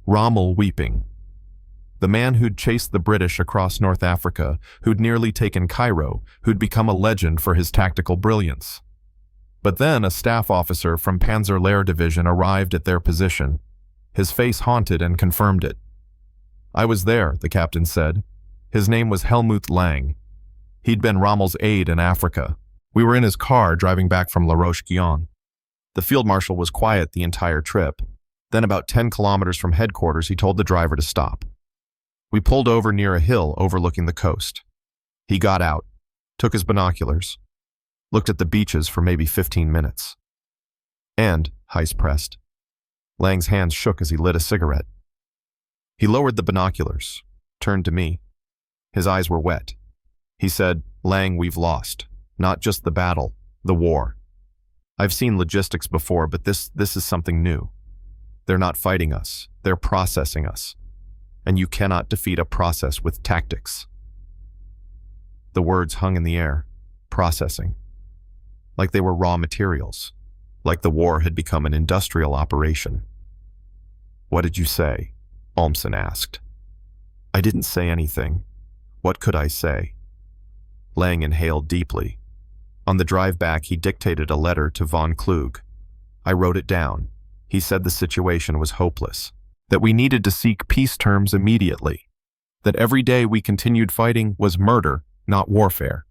Rommel weeping. The man who'd chased the British across North Africa, who'd nearly taken Cairo, who'd become a legend for his tactical brilliance. But then a staff officer from Panzer Lehr Division arrived at their position. His face haunted and confirmed it. "I was there," the captain said. His name was Helmut Lang. He'd been Rommel's aide in Africa. We were in his car driving back from La Roche-Guyon. The field marshal was quiet the entire trip. Then about 10 kilometers from headquarters, he told the driver to stop. We pulled over near a hill overlooking the coast. He got out, took his binoculars, looked at the beaches for maybe 15 minutes. And, Heiss pressed. Lang's hands shook as he lit a cigarette. He lowered the binoculars, turned to me. His eyes were wet. He said, "Lang, we've lost. Not just the battle, the war. I've seen logistics before, but this is something new. They're not fighting us. They're processing us. And you cannot defeat a process with tactics." The words hung in the air. Processing. Like they were raw materials. Like the war had become an industrial operation. "What did you say?" Olmson asked. I didn't say anything. What could I say? Lang inhaled deeply. On the drive back, he dictated a letter to von Klug. I wrote it down. He said the situation was hopeless, that we needed to seek peace terms immediately, that every day we continued fighting was murder, not warfare.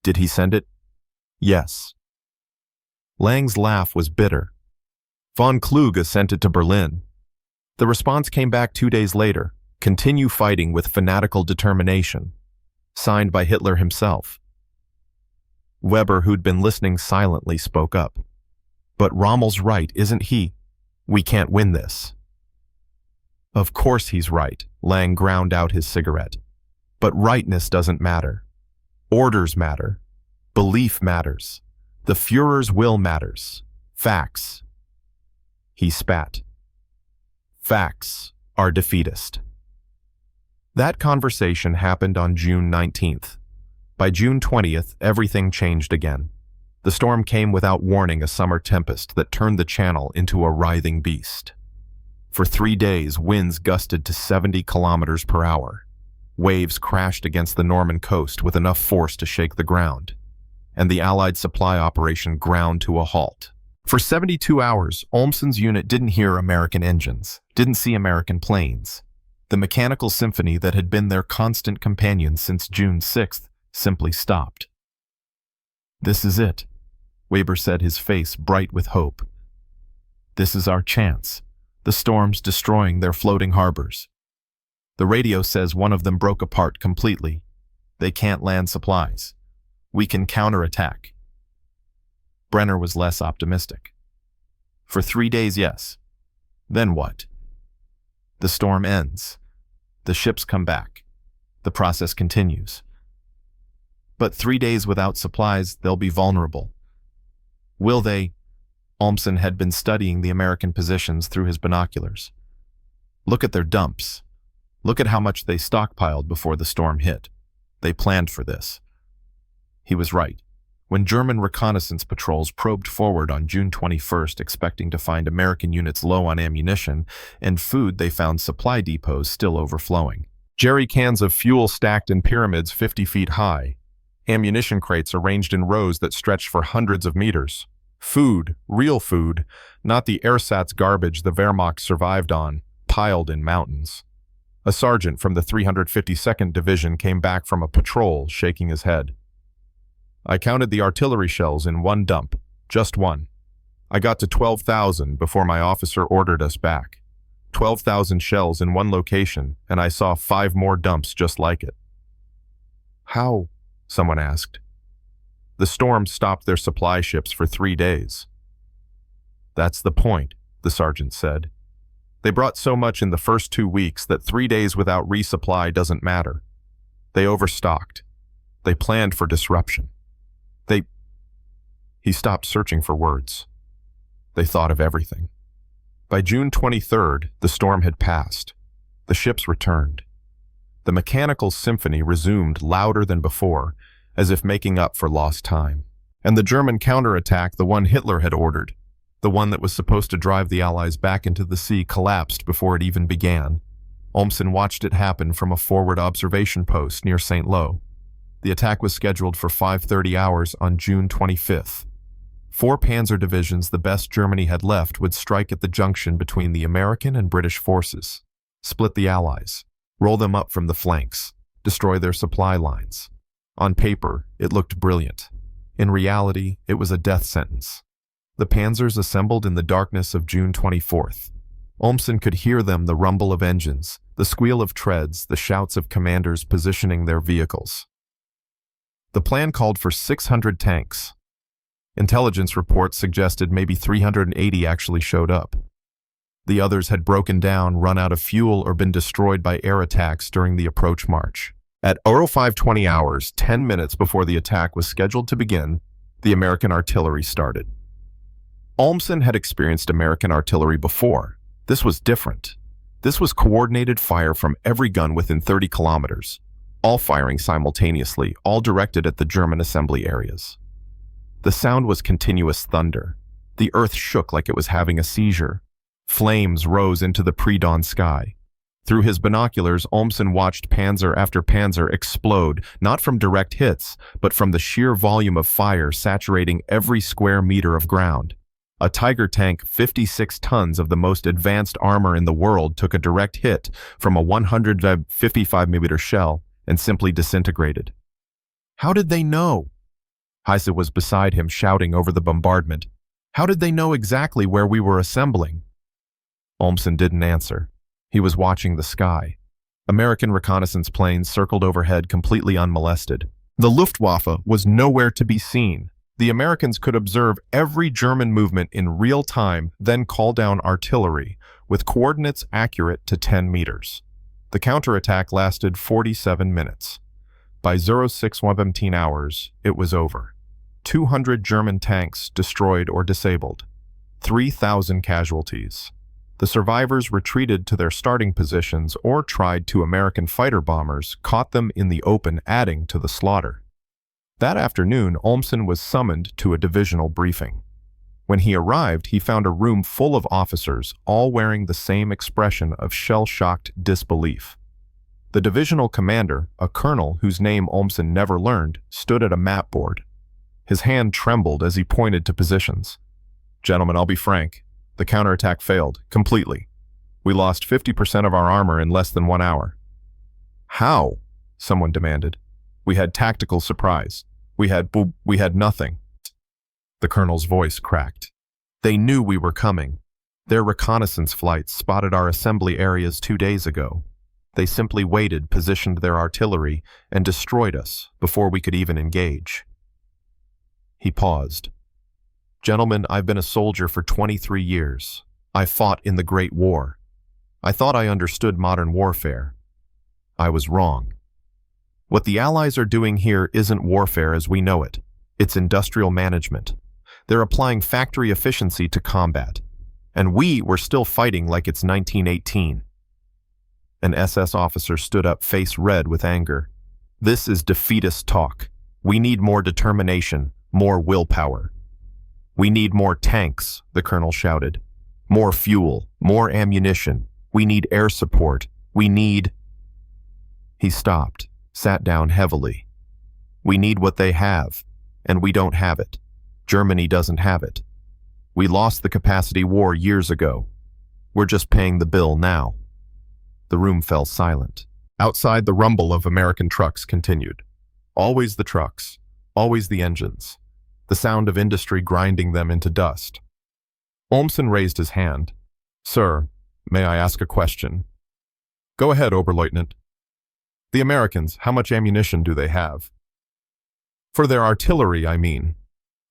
Did he send it? Yes. Lang's laugh was bitter. Von Klug assented to Berlin. The response came back 2 days later. Continue fighting with fanatical determination. Signed by Hitler himself. Weber, who'd been listening silently, spoke up. But Rommel's right, isn't he? We can't win this. Of course he's right, Lang ground out his cigarette. But rightness doesn't matter. Orders matter. Belief matters. The Führer's will matters. Facts. He spat. Facts are defeatist. That conversation happened on June 19th. By June 20th, everything changed again. The storm came without warning, a summer tempest that turned the channel into a writhing beast. For 3 days, winds gusted to 70 kilometers per hour. Waves crashed against the Norman coast with enough force to shake the ground, and the Allied supply operation ground to a halt. For 72 hours, Olmson's unit didn't hear American engines, didn't see American planes. The mechanical symphony that had been their constant companion since June 6th simply stopped. This is it, Weber said, his face bright with hope. This is our chance. The storm's destroying their floating harbors. The radio says one of them broke apart completely. They can't land supplies. We can counterattack. Brenner was less optimistic. For 3 days, yes. Then what? The storm ends. The ships come back. The process continues. But 3 days without supplies, they'll be vulnerable. Will they? Olmson had been studying the American positions through his binoculars. Look at their dumps. Look at how much they stockpiled before the storm hit. They planned for this. He was right. When German reconnaissance patrols probed forward on June 21st, expecting to find American units low on ammunition and food, they found supply depots still overflowing. Jerry cans of fuel stacked in pyramids 50 feet high. Ammunition crates arranged in rows that stretched for hundreds of meters. Food, real food, not the ersatz garbage the Wehrmacht survived on, piled in mountains. A sergeant from the 352nd Division came back from a patrol, shaking his head. I counted the artillery shells in one dump, just one. I got to 12,000 before my officer ordered us back. 12,000 shells in one location, and I saw 5 more dumps just like it. How? Someone asked. The storm stopped their supply ships for 3 days. That's the point, the sergeant said. They brought so much in the first 2 weeks that 3 days without resupply doesn't matter. They overstocked. They planned for disruption. He stopped searching for words. They thought of everything. By June 23rd, the storm had passed. The ships returned. The mechanical symphony resumed louder than before, as if making up for lost time. And the German counterattack, the one Hitler had ordered, the one that was supposed to drive the Allies back into the sea, collapsed before it even began. Olmson watched it happen from a forward observation post near St. Lo. The attack was scheduled for 5:30 hours on June 25th. 4 panzer divisions, the best Germany had left, would strike at the junction between the American and British forces, split the Allies, roll them up from the flanks, destroy their supply lines. On paper, it looked brilliant. In reality, it was a death sentence. The panzers assembled in the darkness of June 24th. Olmson could hear them, the rumble of engines, The squeal of treads, the shouts of commanders positioning their vehicles. The plan called for 600 tanks. Intelligence reports suggested maybe 380 actually showed up. The others had broken down, run out of fuel, or been destroyed by air attacks during the approach march. At 0520 hours, 10 minutes before the attack was scheduled to begin, the American artillery started. Olmson had experienced American artillery before. This was different. This was coordinated fire from every gun within 30 kilometers, all firing simultaneously, all directed at the German assembly areas. The sound was continuous thunder. The earth shook like it was having a seizure. Flames rose into the pre-dawn sky. Through his binoculars, Olmson watched panzer after panzer explode, not from direct hits, but from the sheer volume of fire saturating every square meter of ground. A Tiger tank, 56 tons of the most advanced armor in the world, took a direct hit from a 155mm shell and simply disintegrated. How did they know? Heise was beside him, shouting over the bombardment. How did they know exactly where we were assembling? Olmson didn't answer. He was watching the sky. American reconnaissance planes circled overhead completely unmolested. The Luftwaffe was nowhere to be seen. The Americans could observe every German movement in real time, then call down artillery, with coordinates accurate to 10 meters. The counterattack lasted 47 minutes. By 0617 hours, it was over. 200 German tanks destroyed or disabled. 3,000 casualties. The survivors retreated to their starting positions or tried to American fighter bombers, caught them in the open, adding to the slaughter. That afternoon, Olmson was summoned to a divisional briefing. When he arrived, he found a room full of officers, all wearing the same expression of shell-shocked disbelief. The divisional commander, a colonel whose name Olmson never learned, stood at a map board. His hand trembled as he pointed to positions. "Gentlemen, I'll be frank. The counterattack failed, completely. We lost 50% of our armor in less than 1 hour." "How?" someone demanded. "We had tactical surprise. We had nothing." The colonel's voice cracked. "They knew we were coming. Their reconnaissance flights spotted our assembly areas 2 days ago. They simply waited, positioned their artillery, and destroyed us before we could even engage." He paused. "Gentlemen, I've been a soldier for 23 years. I fought in the Great War. I thought I understood modern warfare. I was wrong. What the Allies are doing here isn't warfare as we know it. It's industrial management. They're applying factory efficiency to combat. And we were still fighting like it's 1918. An SS officer stood up, face red with anger. "This is defeatist talk. We need more determination, more willpower." "We need more tanks," the colonel shouted. "More fuel, more ammunition. We need air support. We need—" He stopped, sat down heavily. "We need what they have, and we don't have it. Germany doesn't have it. We lost the capacity war years ago. We're just paying the bill now." The room fell silent. Outside, the rumble of American trucks continued. Always the trucks, always the engines. The sound of industry grinding them into dust. Olmson raised his hand. "Sir, may I ask a question?" "Go ahead, Oberleutnant." "The Americans, how much ammunition do they have?" "For their artillery, I mean."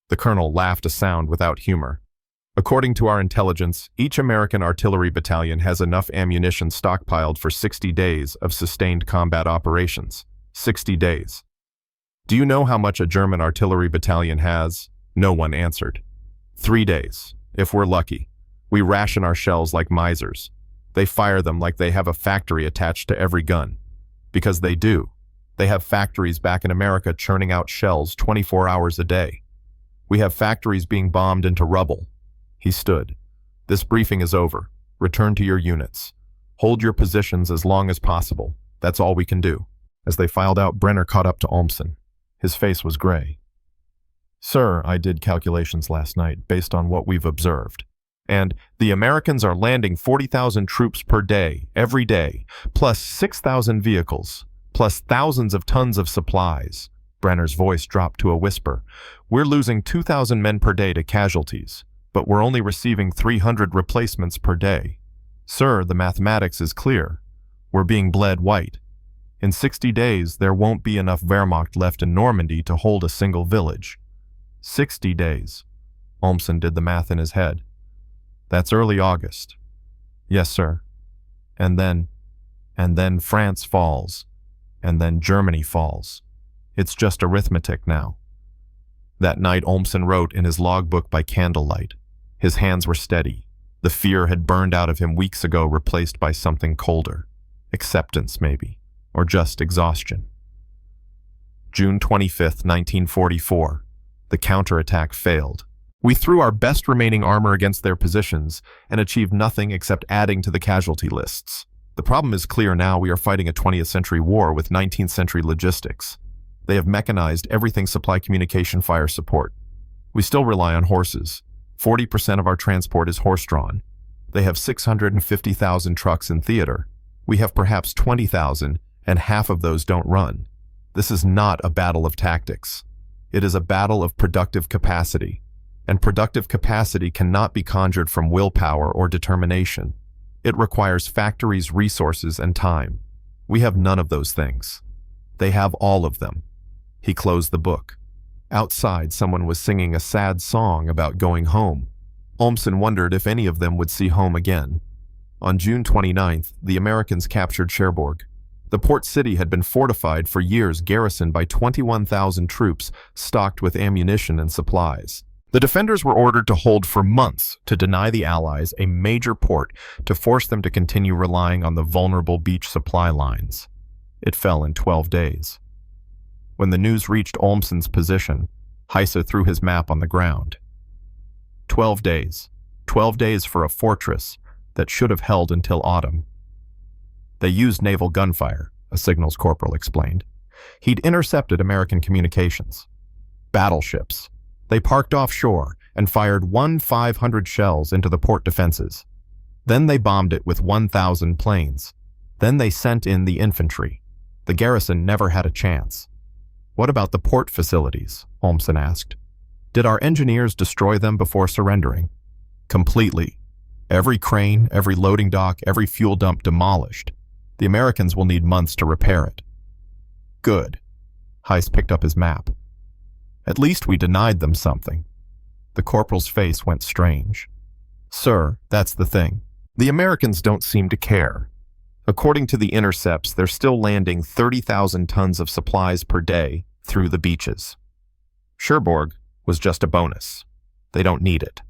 The colonel laughed a sound without humor. "According to our intelligence, each American artillery battalion has enough ammunition stockpiled for 60 days of sustained combat operations. 60 days. Do you know how much a German artillery battalion has?" No one answered. 3 days, if we're lucky. We ration our shells like misers. They fire them like they have a factory attached to every gun. Because they do. They have factories back in America churning out shells 24 hours a day. We have factories being bombed into rubble. He stood. "This briefing is over. Return to your units. Hold your positions as long as possible. That's all we can do." As they filed out, Brenner caught up to Olmson. His face was gray. "Sir, I did calculations last night based on what we've observed. And the Americans are landing 40,000 troops per day, every day, plus 6,000 vehicles, plus thousands of tons of supplies." Brenner's voice dropped to a whisper. "We're losing 2,000 men per day to casualties, but we're only receiving 300 replacements per day. Sir, the mathematics is clear. We're being bled white. In 60 days, there won't be enough Wehrmacht left in Normandy to hold a single village. 60 days. Olmson did the math in his head. That's early August. Yes, sir. And then France falls. And then Germany falls. It's just arithmetic now. That night, Olmson wrote in his logbook by candlelight. His hands were steady. The fear had burned out of him weeks ago, replaced by something colder. Acceptance, maybe. Or just exhaustion. June 25th, 1944. The counterattack failed. We threw our best remaining armor against their positions and achieved nothing except adding to the casualty lists. The problem is clear now. We are fighting a 20th century war with 19th century logistics. They have mechanized everything: supply, communication, fire support. We still rely on horses. 40% of our transport is horse-drawn. They have 650,000 trucks in theater. We have perhaps 20,000, and half of those don't run. This is not a battle of tactics. It is a battle of productive capacity. And productive capacity cannot be conjured from willpower or determination. It requires factories, resources, and time. We have none of those things. They have all of them. He closed the book. Outside, someone was singing a sad song about going home. Olmson wondered if any of them would see home again. On June 29th, the Americans captured Cherbourg. The port city had been fortified for years, garrisoned by 21,000 troops stocked with ammunition and supplies. The defenders were ordered to hold for months to deny the Allies a major port, to force them to continue relying on the vulnerable beach supply lines. It fell in 12 days. When the news reached Olmson's position, Heise threw his map on the ground. 12 days. 12 days for a fortress that should have held until autumn. They used naval gunfire, a signals corporal explained. He'd intercepted American communications. Battleships. They parked offshore and fired 500 shells into the port defenses. Then they bombed it with 1,000 planes. Then they sent in the infantry. The garrison never had a chance. What about the port facilities? Olmson asked. Did our engineers destroy them before surrendering? Completely. Every crane, every loading dock, every fuel dump demolished. The Americans will need months to repair it. Good. Heise picked up his map. At least we denied them something. The corporal's face went strange. Sir, that's the thing. The Americans don't seem to care. According to the intercepts, they're still landing 30,000 tons of supplies per day through the beaches. Cherbourg was just a bonus. They don't need it.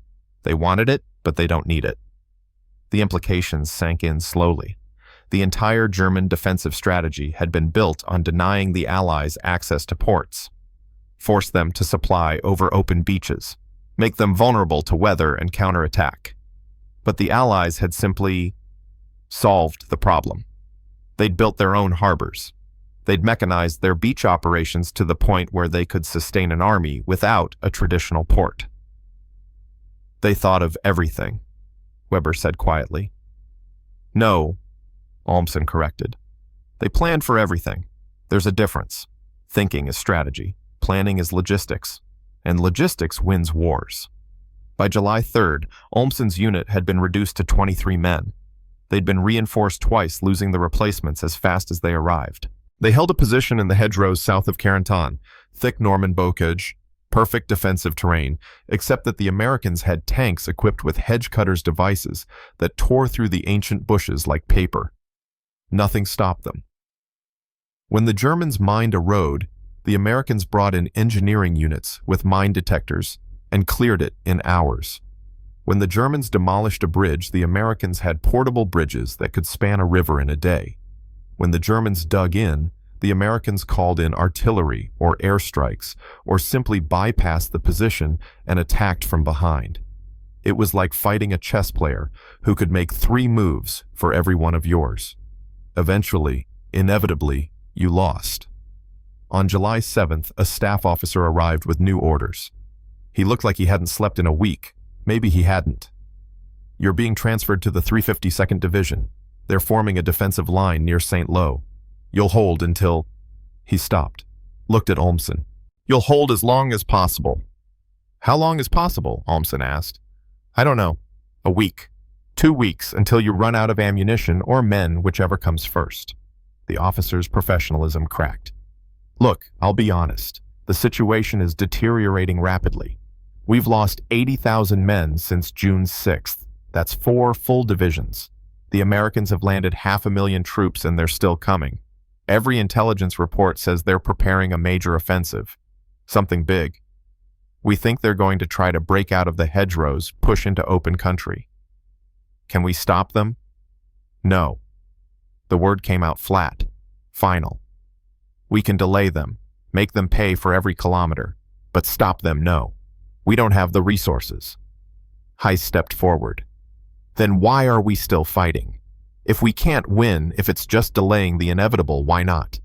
They wanted it, but they don't need it. The implications sank in slowly. The entire German defensive strategy had been built on denying the Allies access to ports. Force them to supply over open beaches, make them vulnerable to weather and counterattack. But the Allies had simply solved the problem. They'd built their own harbors. They'd mechanized their beach operations to the point where they could sustain an army without a traditional port. They thought of everything, Weber said quietly. No, Olmson corrected. They planned for everything. There's a difference. Thinking is strategy. Planning is logistics, and logistics wins wars. By July 3rd, Olmson's unit had been reduced to 23 men. They'd been reinforced twice, losing the replacements as fast as they arrived. They held a position in the hedgerows south of Carentan, thick Norman bocage, perfect defensive terrain, except that the Americans had tanks equipped with hedge cutters devices that tore through the ancient bushes like paper. Nothing stopped them. When the Germans mined a road, the Americans brought in engineering units with mine detectors and cleared it in hours. When the Germans demolished a bridge, the Americans had portable bridges that could span a river in a day. When the Germans dug in, the Americans called in artillery or airstrikes, or simply bypassed the position and attacked from behind. It was like fighting a chess player who could make 3 moves for every one of yours. Eventually, inevitably, you lost. On July 7th, a staff officer arrived with new orders. He looked like he hadn't slept in a week. Maybe he hadn't. You're being transferred to the 352nd Division. They're forming a defensive line near St. Lo. You'll hold until... He stopped, looked at Olmson. You'll hold as long as possible. How long is possible? Olmson asked. I don't know. A week. 2 weeks until you run out of ammunition or men, whichever comes first. The officer's professionalism cracked. Look, I'll be honest. The situation is deteriorating rapidly. We've lost 80,000 men since June 6th. That's 4 full divisions. The Americans have landed 500,000 troops and they're still coming. Every intelligence report says they're preparing a major offensive. Something big. We think they're going to try to break out of the hedgerows, push into open country. Can we stop them? No. The word came out flat. Final. We can delay them, make them pay for every kilometer, but stop them, no. We don't have the resources. Heiss stepped forward. Then why are we still fighting? If we can't win, if it's just delaying the inevitable, why not?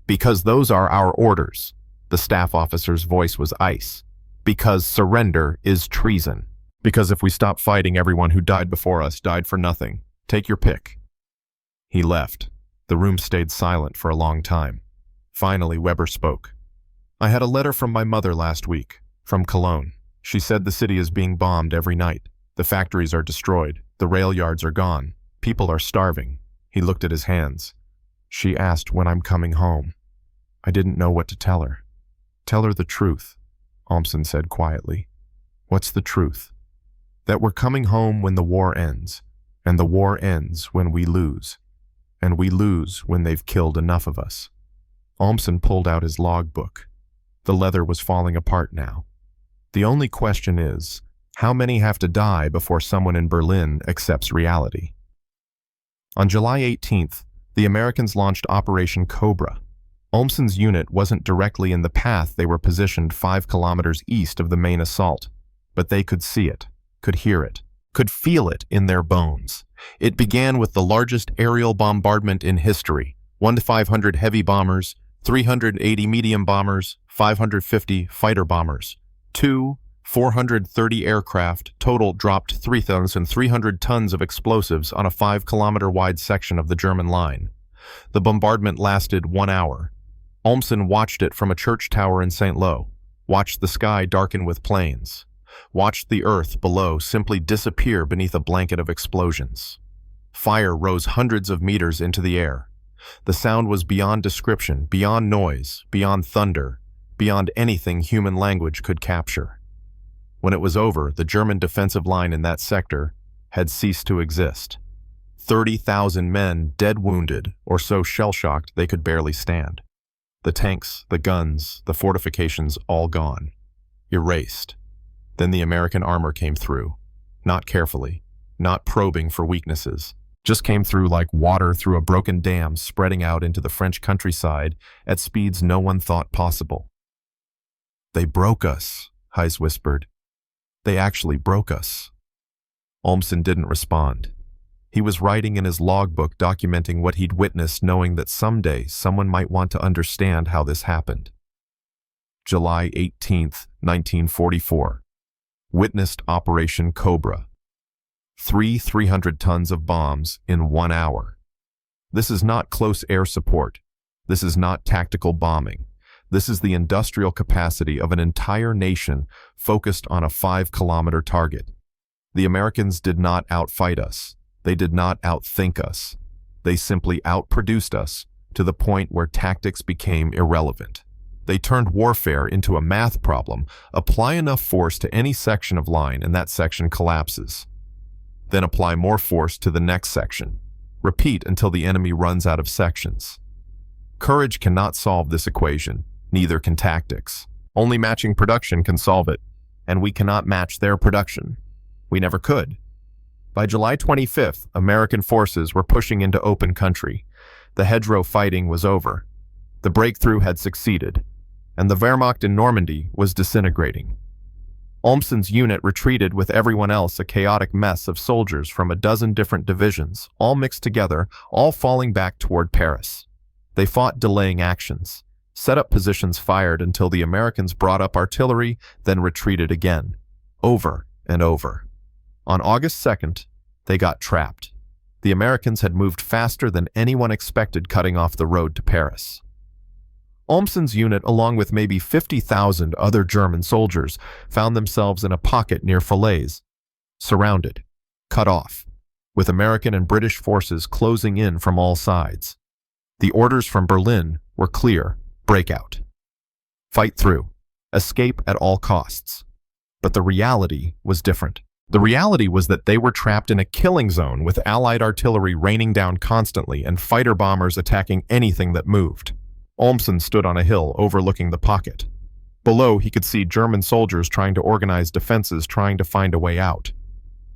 Because those are our orders. The staff officer's voice was ice. Because surrender is treason. Because if we stop fighting, everyone who died before us died for nothing. Take your pick. He left. The room stayed silent for a long time. Finally, Weber spoke. I had a letter from my mother last week, from Cologne. She said the city is being bombed every night. The factories are destroyed. The rail yards are gone. People are starving. He looked at his hands. She asked when I'm coming home. I didn't know what to tell her. Tell her the truth, Olmson said quietly. What's the truth? That we're coming home when the war ends, and the war ends when we lose, and we lose when they've killed enough of us. Olmson pulled out his logbook. The leather was falling apart now. The only question is, how many have to die before someone in Berlin accepts reality? On July 18th, the Americans launched Operation Cobra. Olmson's unit wasn't directly in the path. They were positioned 5 kilometers east of the main assault, but they could see it, could hear it, could feel it in their bones. It began with the largest aerial bombardment in history, 1 to 500 heavy bombers, 380 medium bombers, 550 fighter bombers, 430 aircraft, total dropped 3,300 tons of explosives on a 5-kilometer-wide section of the German line. The bombardment lasted 1 hour. Olmson watched it from a church tower in St. Lo, watched the sky darken with planes, watched the earth below simply disappear beneath a blanket of explosions. Fire rose hundreds of meters into the air. The sound was beyond description, beyond noise, beyond thunder, beyond anything human language could capture. When it was over, the German defensive line in that sector had ceased to exist. 30,000 men dead wounded or so shell-shocked they could barely stand. The tanks, the guns, the fortifications all gone. Erased. Then the American armor came through. Not carefully, not probing for weaknesses. Just came through like water through a broken dam, spreading out into the French countryside at speeds no one thought possible. They broke us, Heiss whispered. They actually broke us. Olmson didn't respond. He was writing in his logbook, documenting what he'd witnessed, knowing that someday someone might want to understand how this happened. July 18th, 1944. Witnessed Operation Cobra. 300 tons of bombs in 1 hour. This is not close air support. This is not tactical bombing. This is the industrial capacity of an entire nation focused on a 5-kilometer target. The Americans did not outfight us. They did not outthink us. They simply outproduced us to the point where tactics became irrelevant. They turned warfare into a math problem. Apply enough force to any section of line and that section collapses. Then apply more force to the next section. Repeat until the enemy runs out of sections. Courage cannot solve this equation. Neither can tactics. Only matching production can solve it, and we cannot match their production. We never could. By July 25th, American forces were pushing into open country. The hedgerow fighting was over. The breakthrough had succeeded, and the Wehrmacht in Normandy was disintegrating. Olmson's unit retreated with everyone else, a chaotic mess of soldiers from a dozen different divisions, all mixed together, all falling back toward Paris. They fought delaying actions, set up positions, fired until the Americans brought up artillery, then retreated again, over and over. On August 2nd, they got trapped. The Americans had moved faster than anyone expected, cutting off the road to Paris. Olmson's unit, along with maybe 50,000 other German soldiers, found themselves in a pocket near Falaise, surrounded, cut off. with American and British forces closing in from all sides. The orders from Berlin were clear: breakout. Fight through. Escape at all costs. But the reality was different. The reality was that they were trapped in a killing zone with Allied artillery raining down constantly and fighter bombers attacking anything that moved. Olmson stood on a hill overlooking the pocket. Below, he could see German soldiers trying to organize defenses, trying to find a way out.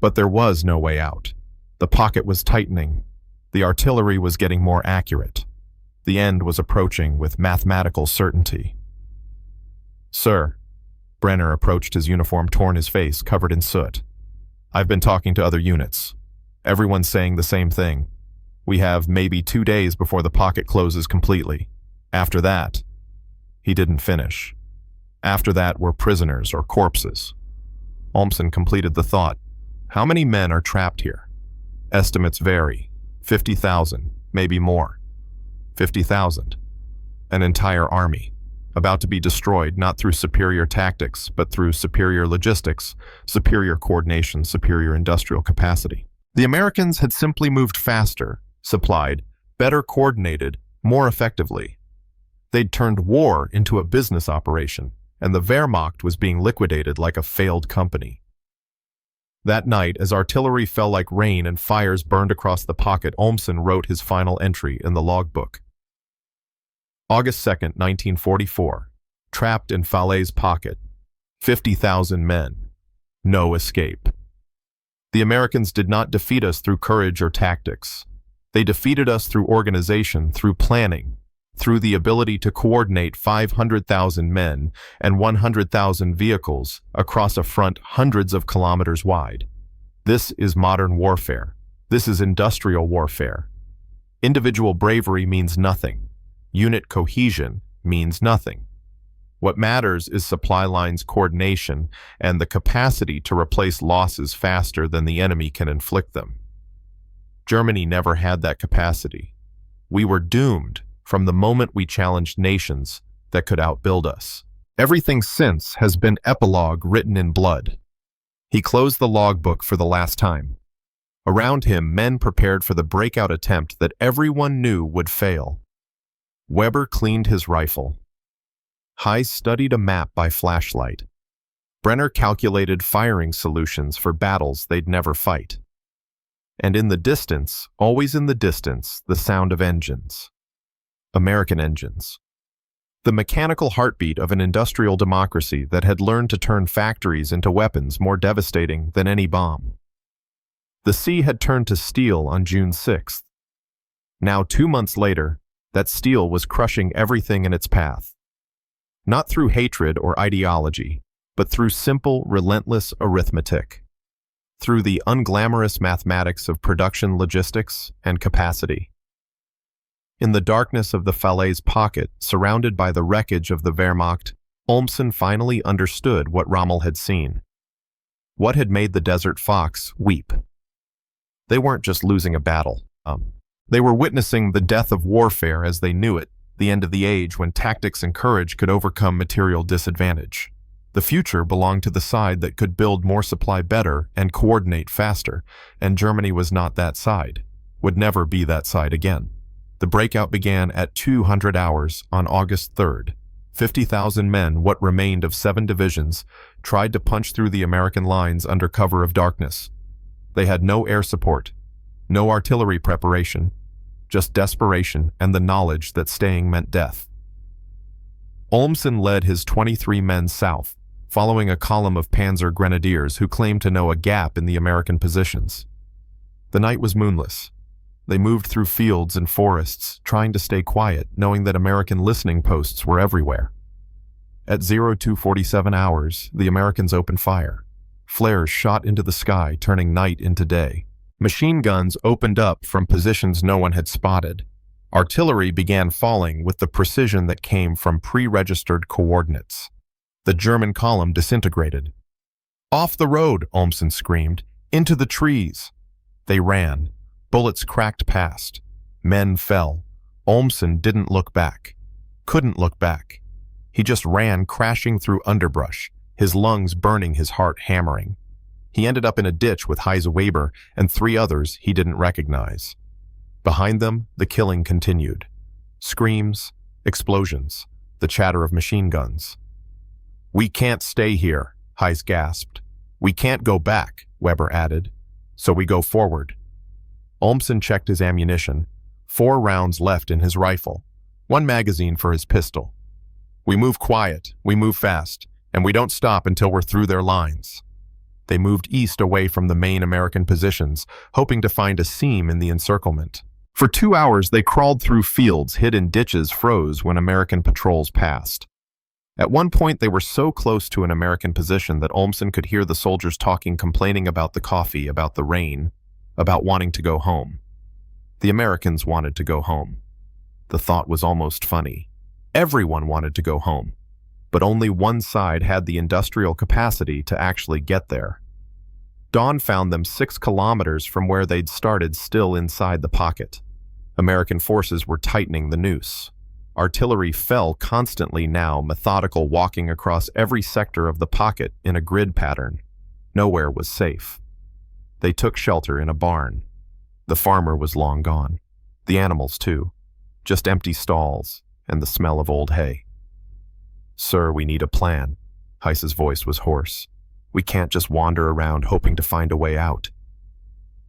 But there was no way out. The pocket was tightening. The artillery was getting more accurate. The end was approaching with mathematical certainty. "Sir," Brenner approached, his uniform torn, his face covered in soot. "I've been talking to other units. Everyone's saying the same thing. We have maybe 2 days before the pocket closes completely. After that..." He didn't finish. "After that, we're prisoners or corpses." Olmson completed the thought. "How many men are trapped here?" "Estimates vary. 50,000, maybe more." 50,000. An entire army, about to be destroyed not through superior tactics, but through superior logistics, superior coordination, superior industrial capacity. The Americans had simply moved faster, supplied, better coordinated, more effectively. They'd turned war into a business operation, and the Wehrmacht was being liquidated like a failed company. That night, as artillery fell like rain and fires burned across the pocket, Olmson wrote his final entry in the logbook. August 2nd, 1944. Trapped in Falaise pocket. 50,000 men. No escape. The Americans did not defeat us through courage or tactics. They defeated us through organization, through planning, through the ability to coordinate 500,000 men and 100,000 vehicles across a front hundreds of kilometers wide. This is modern warfare. This is industrial warfare. Individual bravery means nothing. Unit cohesion means nothing. What matters is supply lines coordination and the capacity to replace losses faster than the enemy can inflict them. Germany never had that capacity. We were doomed from the moment we challenged nations that could outbuild us. Everything since has been epilogue written in blood. He closed the logbook for the last time. Around him, men prepared for the breakout attempt that everyone knew would fail. Weber cleaned his rifle. Hayes studied a map by flashlight. Brenner calculated firing solutions for battles they'd never fight. And in the distance, always in the distance, the sound of engines. American engines. The mechanical heartbeat of an industrial democracy that had learned to turn factories into weapons more devastating than any bomb. The sea had turned to steel on June 6th. Now, 2 months later, that steel was crushing everything in its path. Not through hatred or ideology, but through simple, relentless arithmetic. Through the unglamorous mathematics of production logistics and capacity. In the darkness of the Falaise pocket, surrounded by the wreckage of the Wehrmacht, Olmson finally understood what Rommel had seen. What had made the Desert Fox weep. They weren't just losing a battle. They were witnessing the death of warfare as they knew it, the end of the age when tactics and courage could overcome material disadvantage. The future belonged to the side that could build more supply better and coordinate faster, and Germany was not that side, would never be that side again. The breakout began at 200 hours on August 3rd. 50,000 men, what remained of 7 divisions, tried to punch through the American lines under cover of darkness. They had no air support, no artillery preparation, just desperation and the knowledge that staying meant death. Olmson led his 23 men south, following a column of Panzer grenadiers who claimed to know a gap in the American positions. The night was moonless. They moved through fields and forests, trying to stay quiet, knowing that American listening posts were everywhere. At 0247 hours, the Americans opened fire. Flares shot into the sky, turning night into day. Machine guns opened up from positions no one had spotted. Artillery began falling with the precision that came from pre-registered coordinates. The German column disintegrated. "Off the road," Olmson screamed. "Into the trees." They ran. Bullets cracked past. Men fell. Olmson didn't look back. Couldn't look back. He just ran, crashing through underbrush, his lungs burning, his heart hammering. He ended up in a ditch with Heise Weber and 3 others he didn't recognize. Behind them, the killing continued. Screams, explosions, the chatter of machine guns. "We can't stay here," Heise gasped. "We can't go back," Weber added. "So we go forward." Olmson checked his ammunition. 4 rounds left in his rifle, 1 magazine for his pistol. "We move quiet, we move fast, and we don't stop until we're through their lines." They moved east away from the main American positions, hoping to find a seam in the encirclement. For 2 hours, they crawled through fields, hid in ditches, froze when American patrols passed. At one point, they were so close to an American position that Olmson could hear the soldiers talking, complaining about the coffee, about the rain, about wanting to go home. The Americans wanted to go home. The thought was almost funny. Everyone wanted to go home, but only one side had the industrial capacity to actually get there. Dawn found them 6 kilometers from where they'd started, still inside the pocket. American forces were tightening the noose. Artillery fell constantly now, methodical, walking across every sector of the pocket in a grid pattern. Nowhere was safe. They took shelter in a barn. The farmer was long gone. The animals, too. Just empty stalls and the smell of old hay. "Sir, we need a plan." Heise's voice was hoarse. "We can't just wander around hoping to find a way out."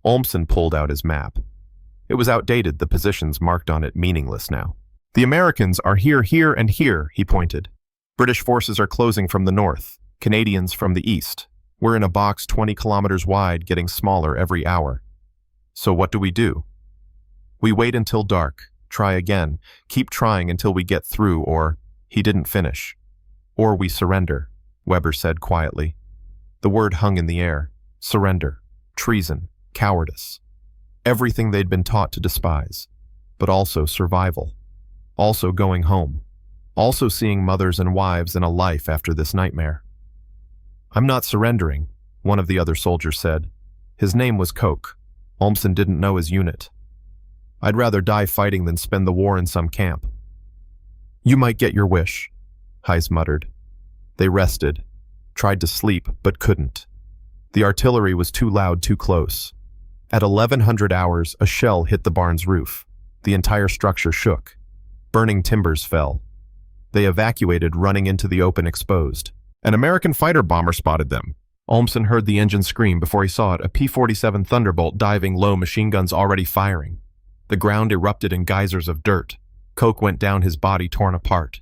Olmson pulled out his map. It was outdated, the positions marked on it meaningless now. "The Americans are here, here, and here," he pointed. "British forces are closing from the north, Canadians from the east. We're in a box 20 kilometers wide, getting smaller every hour. So what do? We wait until dark, try again, keep trying until we get through, or..." He didn't finish. "Or we surrender," Weber said quietly. The word hung in the air. Surrender, treason, cowardice. Everything they'd been taught to despise. But also survival. Also going home. Also seeing mothers and wives and a life after this nightmare. "I'm not surrendering," one of the other soldiers said. His name was Koch. Olmson didn't know his unit. "I'd rather die fighting than spend the war in some camp." "You might get your wish," Heise muttered. They rested, tried to sleep, but couldn't. The artillery was too loud, too close. At 1100 hours, a shell hit the barn's roof. The entire structure shook. Burning timbers fell. They evacuated, running into the open, exposed. An American fighter bomber spotted them. Olmson heard the engine scream before he saw it, a P-47 Thunderbolt diving low, machine guns already firing. The ground erupted in geysers of dirt. Koch went down, his body torn apart.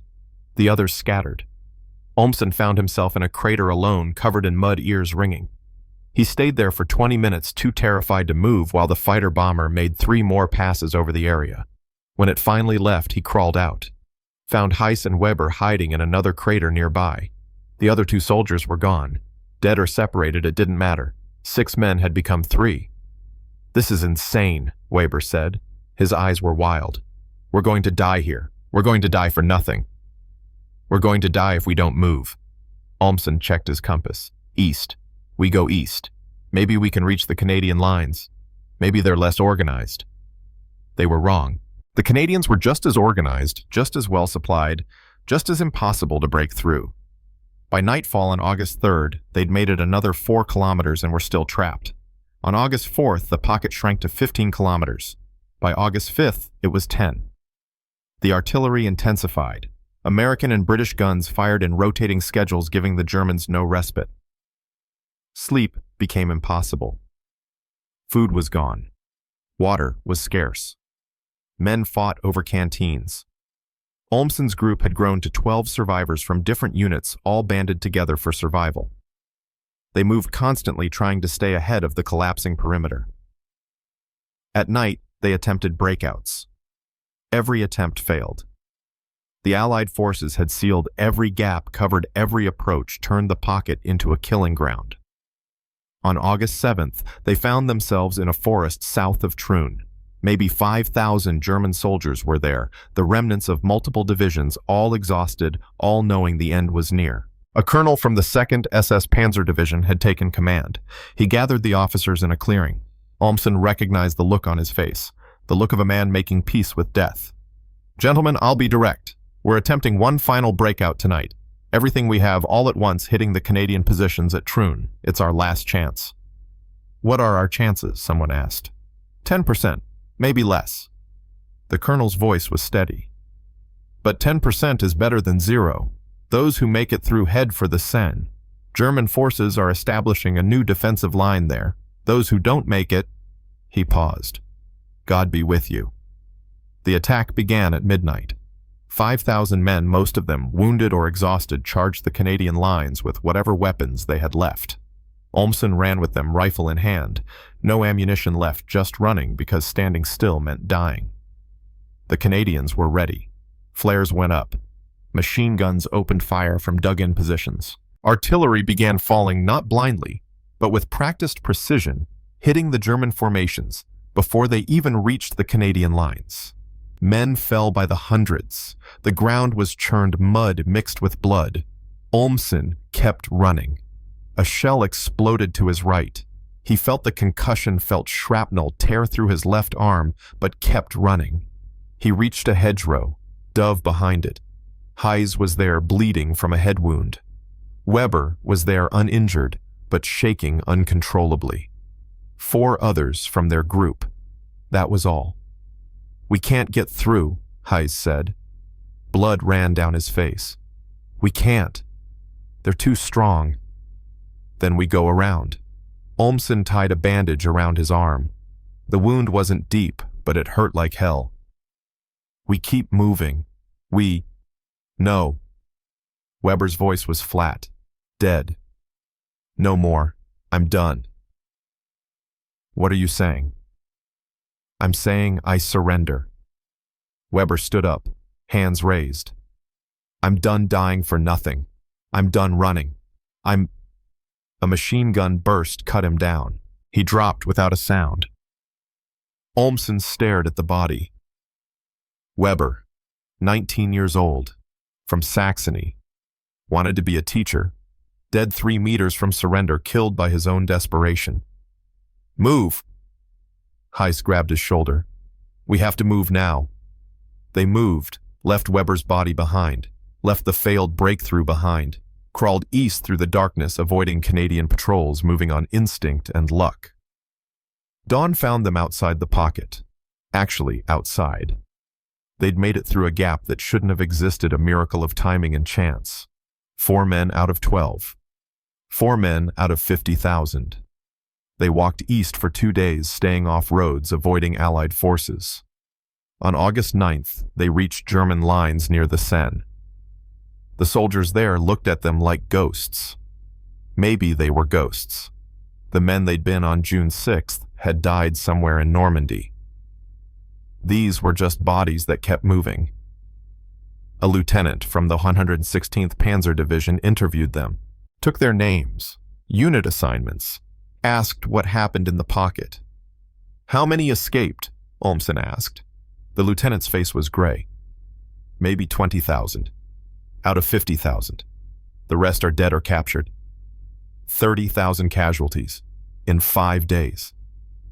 The others scattered. Olmson found himself in a crater alone, covered in mud, ears ringing. He stayed there for 20 minutes, too terrified to move, while the fighter bomber made 3 more passes over the area. When it finally left, he crawled out. Found Heise and Weber hiding in another crater nearby. The other 2 soldiers were gone. Dead or separated, it didn't matter. 6 men had become 3. "This is insane," Weber said. His eyes were wild. "We're going to die here. We're going to die for nothing. We're going to die if we don't move." Olmson checked his compass. "East. We go east. Maybe we can reach the Canadian lines. Maybe they're less organized." They were wrong. The Canadians were just as organized, just as well supplied, just as impossible to break through. By nightfall on August 3rd, they'd made it another 4 kilometers and were still trapped. On August 4th, the pocket shrank to 15 kilometers. By August 5th, it was 10. The artillery intensified. American and British guns fired in rotating schedules, giving the Germans no respite. Sleep became impossible. Food was gone. Water was scarce. Men fought over canteens. Olmson's group had grown to 12 survivors from different units, all banded together for survival. They moved constantly, trying to stay ahead of the collapsing perimeter. At night, they attempted breakouts. Every attempt failed. The Allied forces had sealed every gap, covered every approach, turned the pocket into a killing ground. On August 7th, they found themselves in a forest south of Troon. Maybe 5,000 German soldiers were there, the remnants of multiple divisions, all exhausted, all knowing the end was near. A colonel from the 2nd SS Panzer Division had taken command. He gathered the officers in a clearing. Olmson recognized the look on his face, the look of a man making peace with death. "Gentlemen, I'll be direct. We're attempting one final breakout tonight. Everything we have all at once hitting the Canadian positions at Troon. It's our last chance." "What are our chances?" someone asked. 10%, maybe less." The colonel's voice was steady. "But 10% is better than zero. Those who make it through head for the Seine. German forces are establishing a new defensive line there. Those who don't make it—" He paused. "God be with you." The attack began at midnight. 5,000 men, most of them wounded or exhausted, charged the Canadian lines with whatever weapons they had left. Olmson ran with them, rifle in hand. No ammunition left, just running because standing still meant dying. The Canadians were ready. Flares went up. Machine guns opened fire from dug-in positions. Artillery began falling not blindly, but with practiced precision, hitting the German formations before they even reached the Canadian lines. Men fell by the hundreds. The ground was churned mud mixed with blood. Olmson kept running. A shell exploded to his right. He felt the concussion, felt shrapnel tear through his left arm, but kept running. He reached a hedgerow, Dove behind it. Hayes was there, bleeding from a head wound. Weber was there, uninjured, but shaking uncontrollably. 4 others from their group. That was all. "We can't get through," Hayes said. Blood ran down his face. "We can't. They're too strong." "Then we go around." Olmson tied a bandage around his arm. The wound wasn't deep, but it hurt like hell. "We keep moving. No." Weber's voice was flat, dead. "No more. I'm done." "What are you saying?" "I'm saying I surrender." Weber stood up, hands raised. "I'm done dying for nothing. I'm done running. A machine gun burst, cut him down. He dropped without a sound. Olmson stared at the body. Weber, 19 years old, from Saxony, wanted to be a teacher, dead 3 meters from surrender, killed by his own desperation. "Move!" Heiss grabbed his shoulder. "We have to move now." They moved, left Weber's body behind, left the failed breakthrough behind, crawled east through the darkness, avoiding Canadian patrols, moving on instinct and luck. Dawn found them outside the pocket. Actually, outside. They'd made it through a gap that shouldn't have existed, a miracle of timing and chance. 4 men out of 12. 4 men out of 50,000. They walked east for 2 days, staying off roads, avoiding Allied forces. On August 9th, they reached German lines near the Seine. The soldiers there looked at them like ghosts. Maybe they were ghosts. The men they'd been on June 6th had died somewhere in Normandy. These were just bodies that kept moving. A lieutenant from the 116th Panzer Division interviewed them, took their names, unit assignments, asked what happened in the pocket. "How many escaped?" Olmson asked. The lieutenant's face was gray. "Maybe 20,000. Out of 50,000. The rest are dead or captured. 30,000 casualties in 5 days.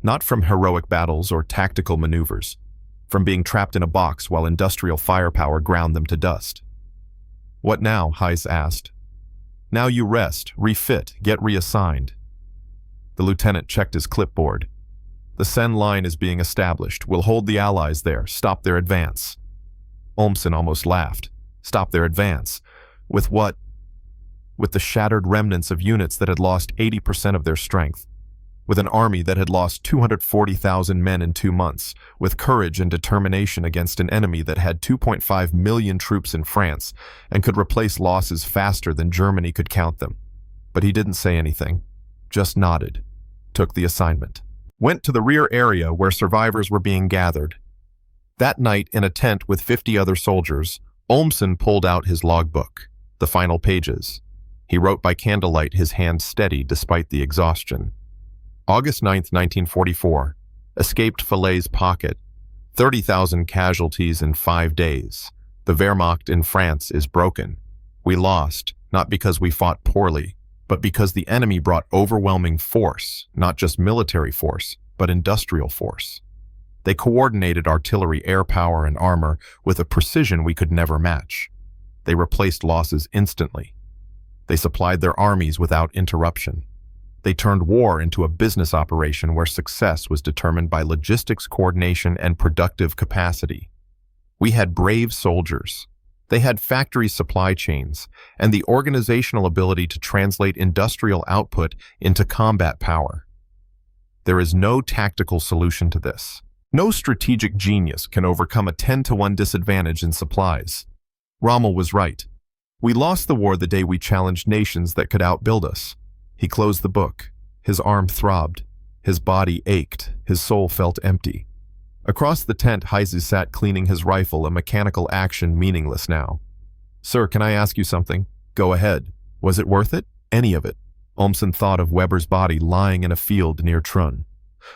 Not from heroic battles or tactical maneuvers, from being trapped in a box while industrial firepower ground them to dust." "What now?" Heiss asked. "Now you rest, refit, get reassigned." The lieutenant checked his clipboard. "The Seine line is being established. We'll hold the Allies there, stop their advance." Olmson almost laughed. Stop their advance? With what? With the shattered remnants of units that had lost 80% of their strength. With an army that had lost 240,000 men in 2 months, with courage and determination against an enemy that had 2.5 million troops in France and could replace losses faster than Germany could count them. But he didn't say anything, just nodded, took the assignment. Went to the rear area where survivors were being gathered. That night, in a tent with 50 other soldiers, Olmson pulled out his logbook, the final pages. He wrote by candlelight, his hand steady despite the exhaustion. August 9th, 1944. Escaped Falaise pocket. 30,000 casualties in 5 days. The Wehrmacht in France is broken. We lost, not because we fought poorly, but because the enemy brought overwhelming force, not just military force, but industrial force. They coordinated artillery, air power, and armor with a precision we could never match. They replaced losses instantly. They supplied their armies without interruption. They turned war into a business operation where success was determined by logistics coordination and productive capacity. We had brave soldiers. They had factory supply chains and the organizational ability to translate industrial output into combat power. There is no tactical solution to this. No strategic genius can overcome a 10-to-1 disadvantage in supplies. Rommel was right. We lost the war the day we challenged nations that could outbuild us. He closed the book. His arm throbbed. His body ached. His soul felt empty. Across the tent, Heise sat cleaning his rifle, a mechanical action meaningless now. "Sir, can I ask you something?" "Go ahead." "Was it worth it?" "Any of it." Olmson thought of Weber's body lying in a field near Trun.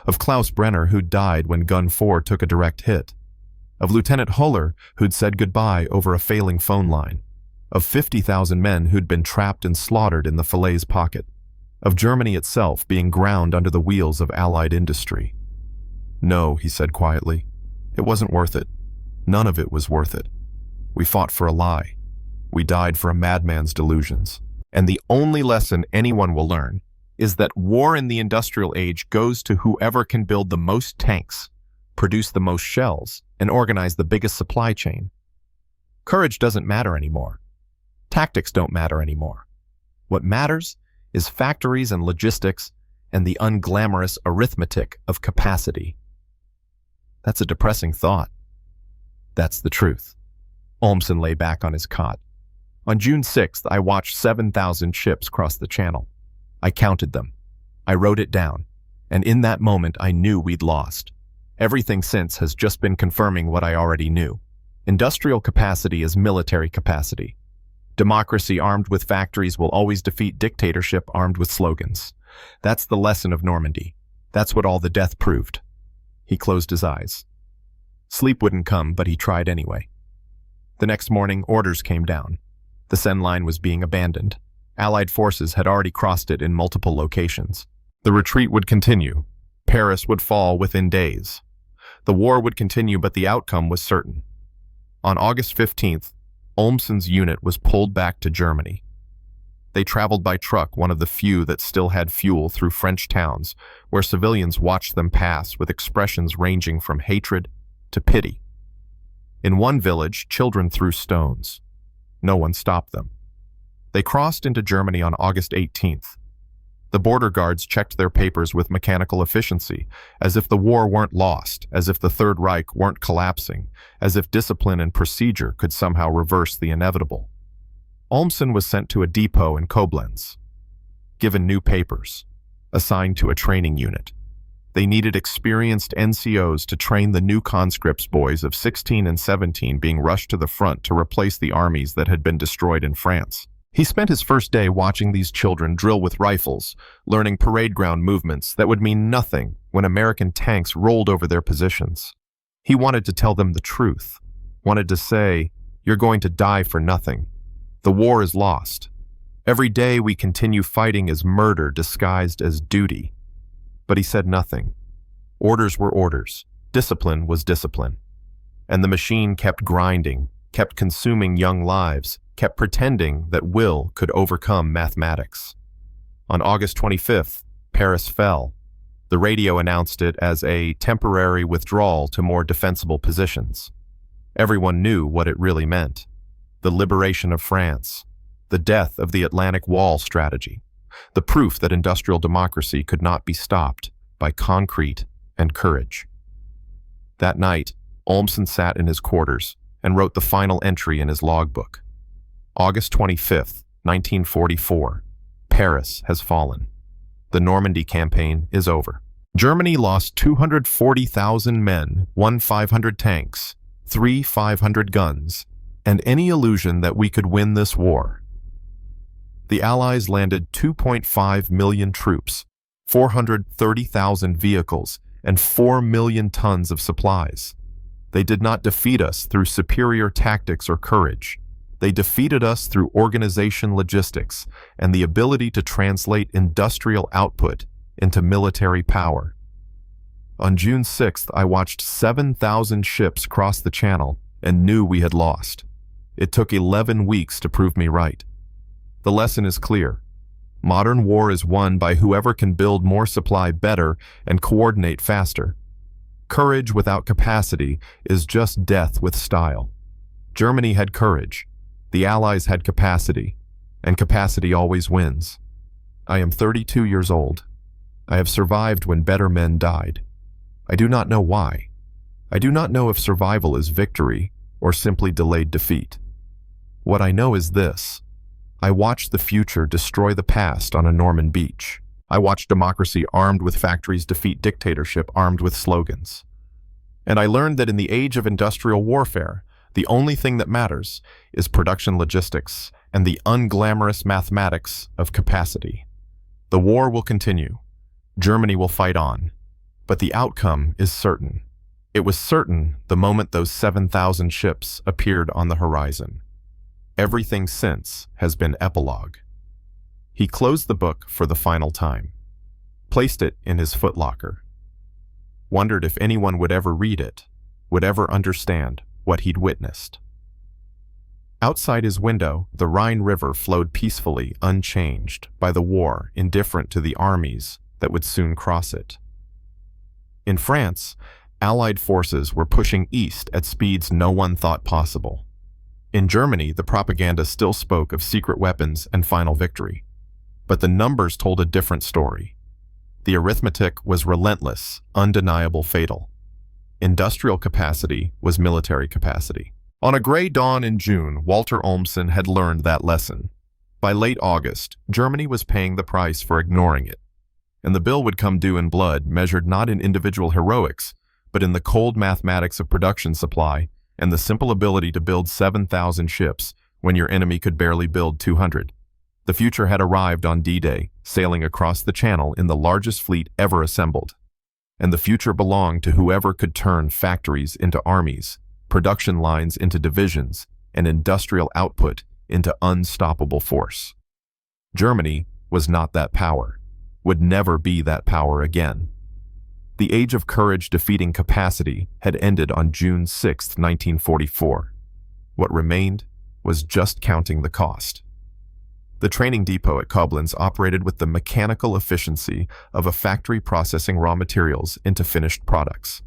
Of Klaus Brenner, who'd died when Gun 4 took a direct hit. Of Lieutenant Huller, who'd said goodbye over a failing phone line. Of 50,000 men who'd been trapped and slaughtered in the Falaise pocket. Of Germany itself being ground under the wheels of Allied industry. "No," he said quietly. "It wasn't worth it. None of it was worth it. We fought for a lie. We died for a madman's delusions. And the only lesson anyone will learn is that war in the industrial age goes to whoever can build the most tanks, produce the most shells, and organize the biggest supply chain. Courage doesn't matter anymore. Tactics don't matter anymore. What matters is factories and logistics and the unglamorous arithmetic of capacity." That's a depressing thought. That's the truth. Olmson lay back on his cot. On June 6th, I watched 7,000 ships cross the channel. I counted them. I wrote it down. And in that moment, I knew we'd lost. Everything since has just been confirming what I already knew. Industrial capacity is military capacity. Democracy armed with factories will always defeat dictatorship armed with slogans. That's the lesson of Normandy. That's what all the death proved. He closed his eyes. Sleep wouldn't come, but he tried anyway. The next morning, orders came down. The Seine line was being abandoned. Allied forces had already crossed it in multiple locations. The retreat would continue. Paris would fall within days. The war would continue, but the outcome was certain. On August 15th, Olmson's unit was pulled back to Germany. They traveled by truck, one of the few that still had fuel, through French towns, where civilians watched them pass with expressions ranging from hatred to pity. In one village, children threw stones. No one stopped them. They crossed into Germany on August 18th. The border guards checked their papers with mechanical efficiency, as if the war weren't lost, as if the Third Reich weren't collapsing, as if discipline and procedure could somehow reverse the inevitable. Olmson was sent to a depot in Koblenz, given new papers, assigned to a training unit. They needed experienced NCOs to train the new conscripts boys of 16 and 17 being rushed to the front to replace the armies that had been destroyed in France. He spent his first day watching these children drill with rifles, learning parade ground movements that would mean nothing when American tanks rolled over their positions. He wanted to tell them the truth, wanted to say, "You're going to die for nothing. The war is lost. Every day we continue fighting is murder disguised as duty." But he said nothing. Orders were orders. Discipline was discipline. And the machine kept grinding, kept consuming young lives, kept pretending that will could overcome mathematics. On August 25th, Paris fell. The radio announced it as a temporary withdrawal to more defensible positions. Everyone knew what it really meant. The liberation of France, the death of the Atlantic Wall strategy, the proof that industrial democracy could not be stopped by concrete and courage. That night, Olmson sat in his quarters and wrote the final entry in his logbook. August 25th, 1944. Paris has fallen. The Normandy campaign is over. Germany lost 240,000 men, 500 tanks, 500 guns, and any illusion that we could win this war. The Allies landed 2.5 million troops, 430,000 vehicles, and 4 million tons of supplies. They did not defeat us through superior tactics or courage. They defeated us through organization, logistics, and the ability to translate industrial output into military power. On June 6th, I watched 7,000 ships cross the channel and knew we had lost. It took 11 weeks to prove me right. The lesson is clear. Modern war is won by whoever can build more supply better and coordinate faster. Courage without capacity is just death with style. Germany had courage. The Allies had capacity. And capacity always wins. I am 32 years old. I have survived when better men died. I do not know why. I do not know if survival is victory or simply delayed defeat. What I know is this. I watched the future destroy the past on a Norman beach. I watched democracy armed with factories defeat dictatorship armed with slogans. And I learned that in the age of industrial warfare, the only thing that matters is production logistics and the unglamorous mathematics of capacity. The war will continue. Germany will fight on. But the outcome is certain. It was certain the moment those 7,000 ships appeared on the horizon. Everything since has been epilogue. He closed the book for the final time, placed it in his footlocker, wondered if anyone would ever read it, would ever understand what he'd witnessed. Outside his window, the Rhine River flowed peacefully, unchanged by the war, indifferent to the armies that would soon cross it. In France, Allied forces were pushing east at speeds no one thought possible. In Germany, the propaganda still spoke of secret weapons and final victory. But the numbers told a different story. The arithmetic was relentless, undeniable, fatal. Industrial capacity was military capacity. On a gray dawn in June, Walter Olmson had learned that lesson. By late August, Germany was paying the price for ignoring it. And the bill would come due in blood, measured not in individual heroics, but in the cold mathematics of production supply and the simple ability to build 7,000 ships when your enemy could barely build 200. The future had arrived on D-Day, sailing across the Channel in the largest fleet ever assembled. And the future belonged to whoever could turn factories into armies, production lines into divisions, and industrial output into unstoppable force. Germany was not that power, would never be that power again. The age of courage defeating capacity had ended on June 6, 1944. What remained was just counting the cost. The training depot at Koblenz operated with the mechanical efficiency of a factory processing raw materials into finished products.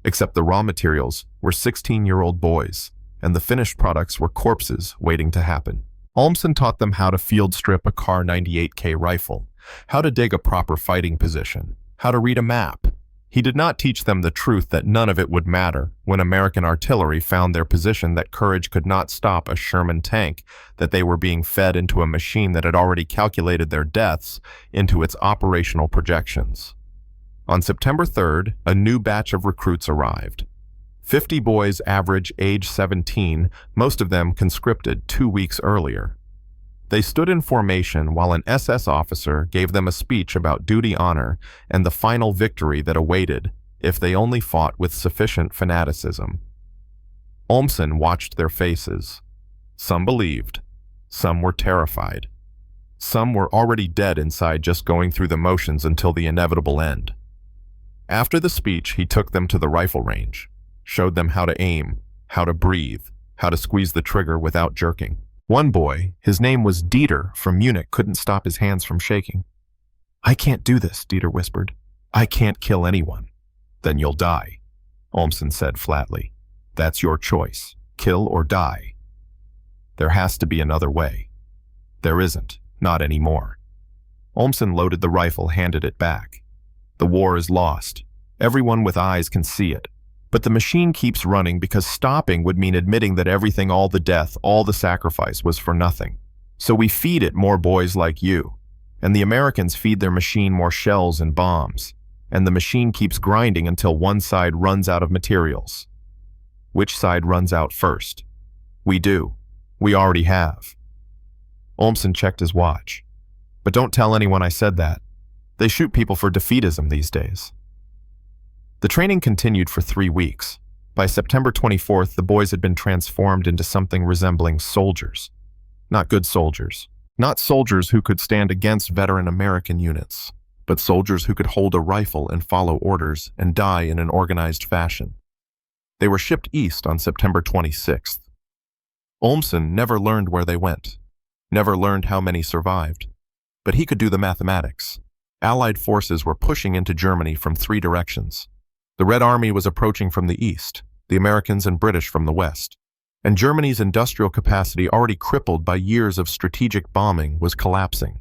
Except the raw materials were 16-year-old boys, and the finished products were corpses waiting to happen. Olmson taught them how to field strip a Kar 98K rifle, how to dig a proper fighting position, how to read a map. He did not teach them the truth that none of it would matter when American artillery found their position, that courage could not stop a Sherman tank, that they were being fed into a machine that had already calculated their deaths into its operational projections. On September 3rd, a new batch of recruits arrived. 50 boys, average age 17, most of them conscripted 2 weeks earlier. They stood in formation while an SS officer gave them a speech about duty, honor, and the final victory that awaited if they only fought with sufficient fanaticism. Olmson watched their faces. Some believed. Some were terrified. Some were already dead inside, just going through the motions until the inevitable end. After the speech, he took them to the rifle range, showed them how to aim, how to breathe, how to squeeze the trigger without jerking. One boy, his name was Dieter from Munich, couldn't stop his hands from shaking. "I can't do this," Dieter whispered. "I can't kill anyone." "Then you'll die," Olmson said flatly. "That's your choice, kill or die. There has to be another way." "There isn't, not anymore." Olmson loaded the rifle, handed it back. "The war is lost. Everyone with eyes can see it. But the machine keeps running because stopping would mean admitting that everything, all the death, all the sacrifice was for nothing. So we feed it more boys like you. And the Americans feed their machine more shells and bombs. And the machine keeps grinding until one side runs out of materials. Which side runs out first? We do. We already have." Olmson checked his watch. "But don't tell anyone I said that. They shoot people for defeatism these days." The training continued for 3 weeks. By September 24th, the boys had been transformed into something resembling soldiers. Not good soldiers. Not soldiers who could stand against veteran American units, but soldiers who could hold a rifle and follow orders and die in an organized fashion. They were shipped east on September 26th. Olmson never learned where they went, never learned how many survived. But he could do the mathematics. Allied forces were pushing into Germany from 3 directions. The Red Army was approaching from the east, the Americans and British from the west. And Germany's industrial capacity, already crippled by years of strategic bombing, was collapsing.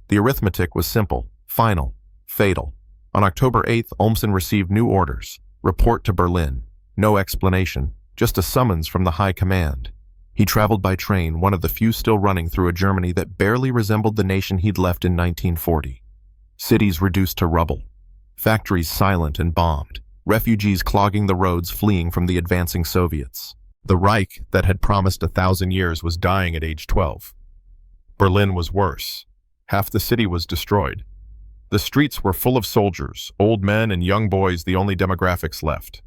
The arithmetic was simple, final, fatal. On October 8th, Olmson received new orders. Report to Berlin. No explanation, just a summons from the high command. He traveled by train, one of the few still running through a Germany that barely resembled the nation he'd left in 1940. Cities reduced to rubble. Factories silent and bombed. Refugees clogging the roads, fleeing from the advancing Soviets. The Reich that had promised 1,000 years was dying at age 12. Berlin was worse. Half the city was destroyed. The streets were full of soldiers, old men and young boys, the only demographics left.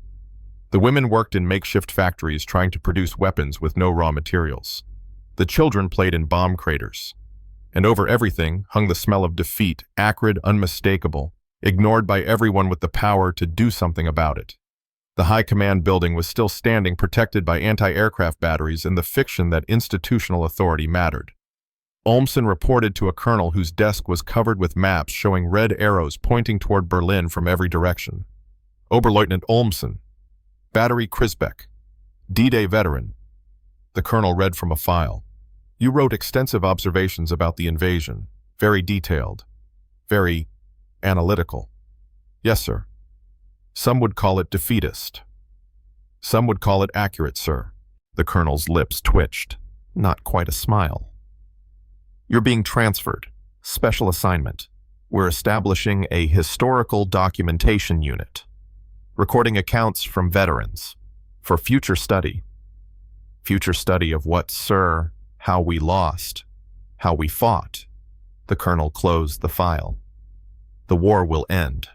The women worked in makeshift factories trying to produce weapons with no raw materials. The children played in bomb craters. And over everything hung the smell of defeat, acrid, unmistakable, ignored by everyone with the power to do something about it. The High Command building was still standing, protected by anti-aircraft batteries and the fiction that institutional authority mattered. Olmson reported to a colonel whose desk was covered with maps showing red arrows pointing toward Berlin from every direction. Oberleutnant Olmson, Battery Krisbeck, D-Day veteran. The colonel read from a file. You wrote extensive observations about the invasion, very detailed, very analytical. Yes, sir. Some would call it defeatist. Some would call it accurate, sir. The colonel's lips twitched. Not quite a smile. You're being transferred. Special assignment. We're establishing a historical documentation unit. Recording accounts from veterans. For future study. Future study of what, sir? How we lost. How we fought. The colonel closed the file. The war will end.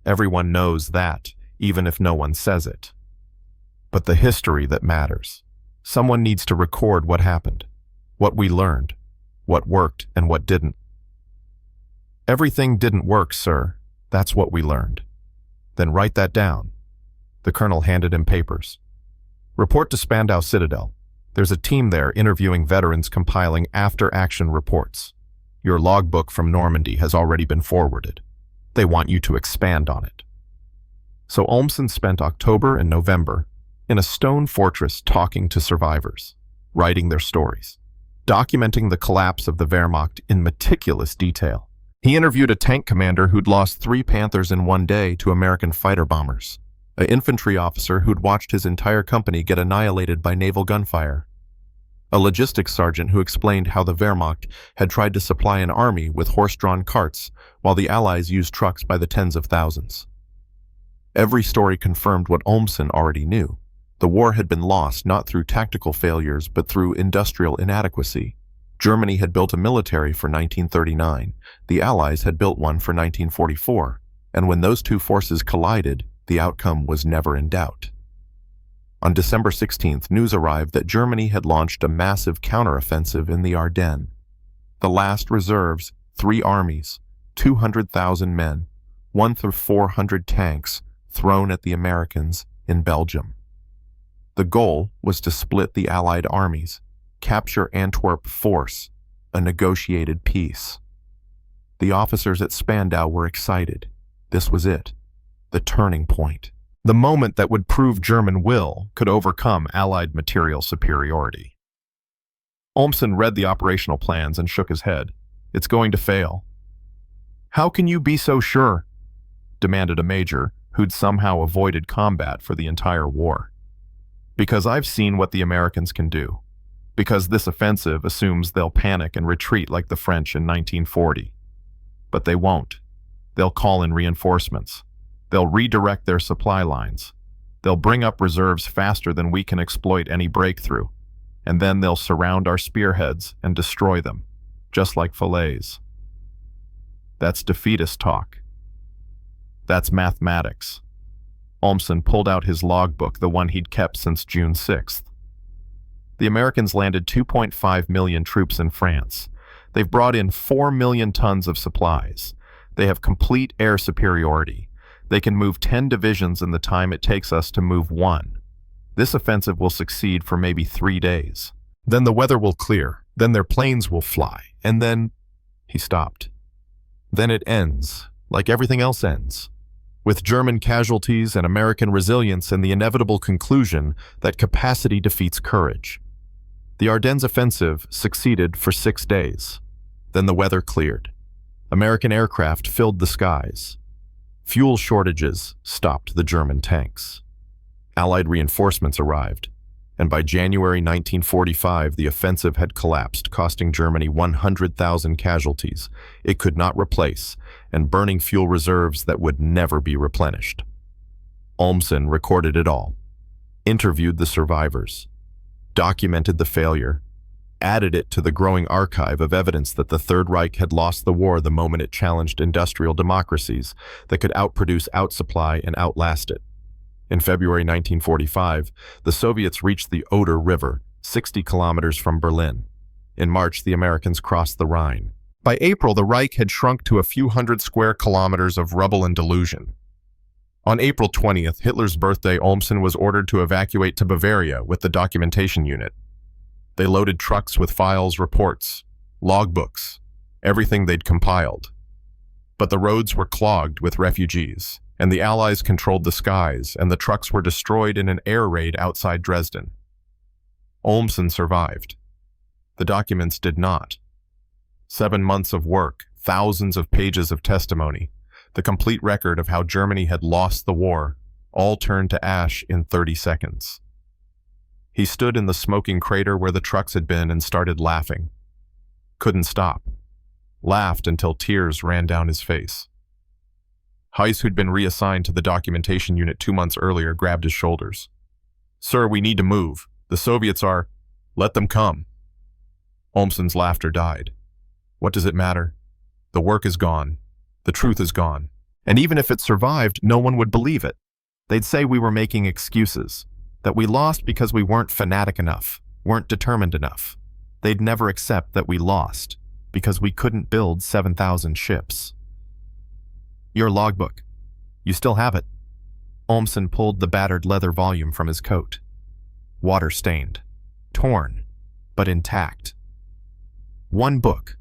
Everyone knows that, even if no one says it. But the history that matters. Someone needs to record what happened, what we learned, what worked and what didn't. Everything didn't work, sir. That's what we learned. Then write that down. The colonel handed him papers. Report to Spandau Citadel. There's a team there interviewing veterans, compiling after-action reports. Your logbook from Normandy has already been forwarded. They want you to expand on it. So Olmson spent October and November in a stone fortress talking to survivors, writing their stories, documenting the collapse of the Wehrmacht in meticulous detail. He interviewed a tank commander who'd lost 3 Panthers in one day to American fighter bombers, an infantry officer who'd watched his entire company get annihilated by naval gunfire, a logistics sergeant who explained how the Wehrmacht had tried to supply an army with horse-drawn carts while the Allies used trucks by the tens of thousands. Every story confirmed what Olmson already knew. The war had been lost not through tactical failures but through industrial inadequacy. Germany had built a military for 1939. The Allies had built one for 1944. And when those two forces collided, the outcome was never in doubt. On December 16th, news arrived that Germany had launched a massive counteroffensive in the Ardennes. The last reserves, 3 armies, 200,000 men, 1 through 400 tanks thrown at the Americans in Belgium. The goal was to split the Allied armies, capture Antwerp force, a negotiated peace. The officers at Spandau were excited. This was it, the turning point. The moment that would prove German will could overcome Allied material superiority. Olmson read the operational plans and shook his head. It's going to fail. How can you be so sure? Demanded a major who'd somehow avoided combat for the entire war. Because I've seen what the Americans can do. Because this offensive assumes they'll panic and retreat like the French in 1940. But they won't. They'll call in reinforcements. They'll redirect their supply lines. They'll bring up reserves faster than we can exploit any breakthrough. And then they'll surround our spearheads and destroy them, just like Falaise. That's defeatist talk. That's mathematics. Olmson pulled out his logbook, the one he'd kept since June 6th. The Americans landed 2.5 million troops in France. They've brought in 4 million tons of supplies. They have complete air superiority. They can move 10 divisions in the time it takes us to move 1. This offensive will succeed for maybe 3 days. Then the weather will clear, then their planes will fly, and then—" He stopped. "Then it ends, like everything else ends, with German casualties and American resilience and the inevitable conclusion that capacity defeats courage. The Ardennes offensive succeeded for 6 days. Then the weather cleared. American aircraft filled the skies. Fuel shortages stopped the German tanks. Allied reinforcements arrived, and by January 1945, the offensive had collapsed, costing Germany 100,000 casualties it could not replace and burning fuel reserves that would never be replenished. Olmson recorded it all, interviewed the survivors, documented the failure, added it to the growing archive of evidence that the Third Reich had lost the war the moment it challenged industrial democracies that could outproduce, outsupply, and outlast it. In February 1945, the Soviets reached the Oder River, 60 kilometers from Berlin. In March, the Americans crossed the Rhine. By April, the Reich had shrunk to a few hundred square kilometers of rubble and delusion. On April 20th, Hitler's birthday, Olmson was ordered to evacuate to Bavaria with the documentation unit. They loaded trucks with files, reports, logbooks, everything they'd compiled. But the roads were clogged with refugees, and the Allies controlled the skies, and the trucks were destroyed in an air raid outside Dresden. Olmson survived. The documents did not. 7 months of work, thousands of pages of testimony, the complete record of how Germany had lost the war, all turned to ash in 30 seconds. He stood in the smoking crater where the trucks had been and started laughing. Couldn't stop. Laughed until tears ran down his face. Heiss, who'd been reassigned to the documentation unit 2 months earlier, grabbed his shoulders. "Sir, we need to move. The Soviets are— Let them come." Olmson's laughter died. "What does it matter? The work is gone. The truth is gone. And even if it survived, no one would believe it. They'd say we were making excuses, that we lost because we weren't fanatic enough, weren't determined enough. They'd never accept that we lost because we couldn't build 7,000 ships." "Your logbook. You still have it." Olmson pulled the battered leather volume from his coat. Water-stained, torn, but intact. "One book,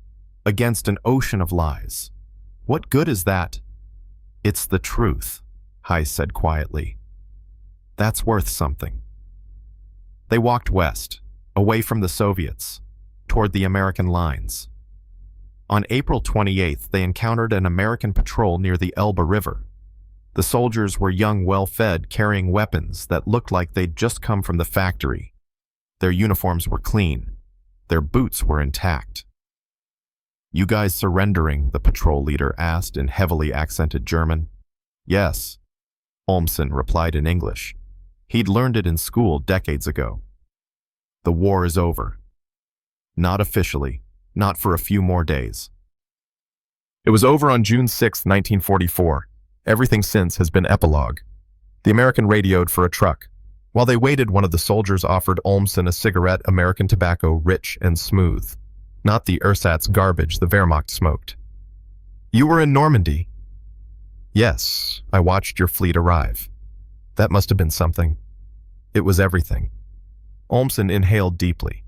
against an ocean of lies. What good is that?" "It's the truth," Heiss said quietly. "That's worth something." They walked west, away from the Soviets, toward the American lines. On April 28th, they encountered an American patrol near the Elbe River. The soldiers were young, well-fed, carrying weapons that looked like they'd just come from the factory. Their uniforms were clean. Their boots were intact. "You guys surrendering?" the patrol leader asked in heavily accented German. "Yes," Olmson replied in English. He'd learned it in school decades ago. "The war is over." "Not officially. Not for a few more days." It was over on June 6, 1944. Everything since has been epilogue. The American radioed for a truck. While they waited, one of the soldiers offered Olmson a cigarette, American tobacco, rich and smooth. Not the ersatz garbage the Wehrmacht smoked. "You were in Normandy?" "Yes, I watched your fleet arrive." "That must have been something." "It was everything." Olmson inhaled deeply.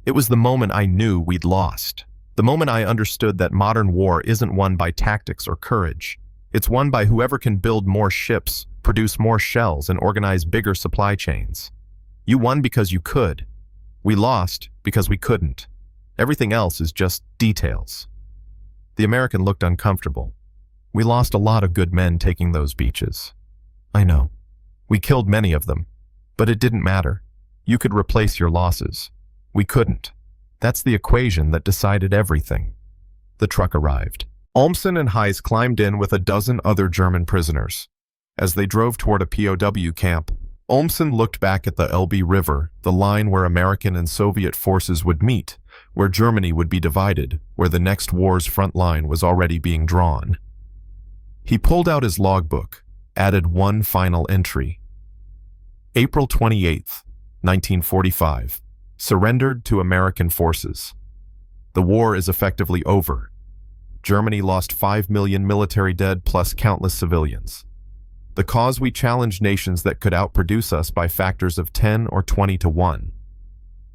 "It was the moment I knew we'd lost. The moment I understood that modern war isn't won by tactics or courage. It's won by whoever can build more ships, produce more shells, and organize bigger supply chains. You won because you could. We lost because we couldn't. Everything else is just details." The American looked uncomfortable. "We lost a lot of good men taking those beaches." "I know. We killed many of them. But it didn't matter. You could replace your losses. We couldn't. That's the equation that decided everything." The truck arrived. Olmson and Heiss climbed in with a dozen other German prisoners. As they drove toward a POW camp, Olmson looked back at the Elbe River, the line where American and Soviet forces would meet, where Germany would be divided, where the next war's front line was already being drawn. He pulled out his logbook, added one final entry. April 28th, 1945. Surrendered to American forces. The war is effectively over. Germany lost 5 million military dead plus countless civilians. The cause: we challenged nations that could outproduce us by factors of 10 or 20 to 1.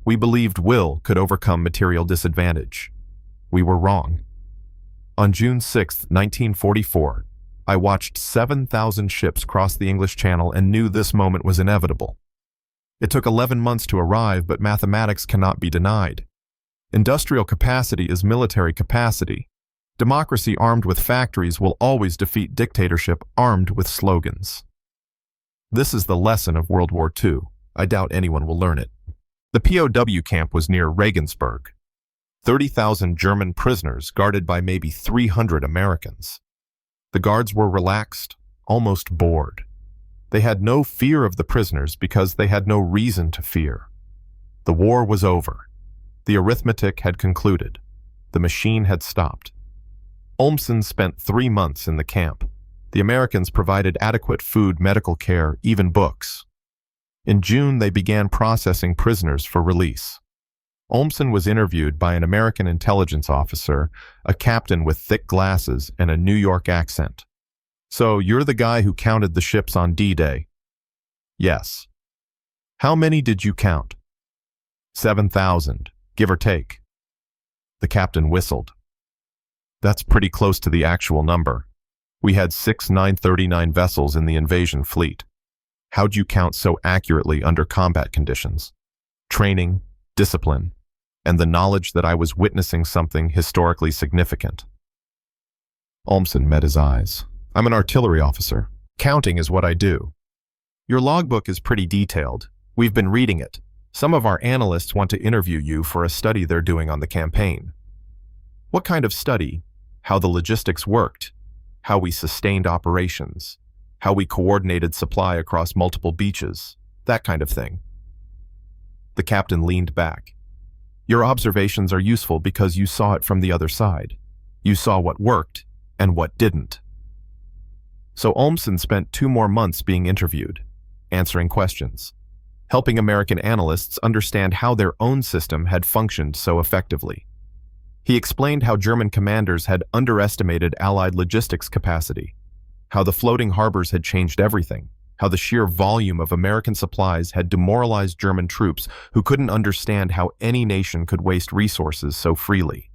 We believed will could overcome material disadvantage. We were wrong. On June 6, 1944, I watched 7,000 ships cross the English Channel and knew this moment was inevitable. It took 11 months to arrive, but mathematics cannot be denied. Industrial capacity is military capacity. Democracy armed with factories will always defeat dictatorship armed with slogans. This is the lesson of World War II. I doubt anyone will learn it. The POW camp was near Regensburg. 30,000 German prisoners guarded by maybe 300 Americans. The guards were relaxed, almost bored. They had no fear of the prisoners because they had no reason to fear. The war was over. The arithmetic had concluded. The machine had stopped. Olmson spent 3 months in the camp. The Americans provided adequate food, medical care, even books. In June, they began processing prisoners for release. Olmson was interviewed by an American intelligence officer, a captain with thick glasses and a New York accent. "So, you're the guy who counted the ships on D-Day?" "Yes." "How many did you count?" 7,000, give or take." The captain whistled. "That's pretty close to the actual number. We had 6 939 vessels in the invasion fleet. How'd you count so accurately under combat conditions?" "Training, discipline, and the knowledge that I was witnessing something historically significant." Olmson met his eyes. "I'm an artillery officer. Counting is what I do." "Your logbook is pretty detailed. We've been reading it. Some of our analysts want to interview you for a study they're doing on the campaign." "What kind of study?" "How the logistics worked, how we sustained operations, how we coordinated supply across multiple beaches, that kind of thing." The captain leaned back. "Your observations are useful because you saw it from the other side. You saw what worked and what didn't." So Olmson spent 2 more months being interviewed, answering questions, helping American analysts understand how their own system had functioned so effectively. He explained how German commanders had underestimated Allied logistics capacity, how the floating harbors had changed everything, how the sheer volume of American supplies had demoralized German troops who couldn't understand how any nation could waste resources so freely.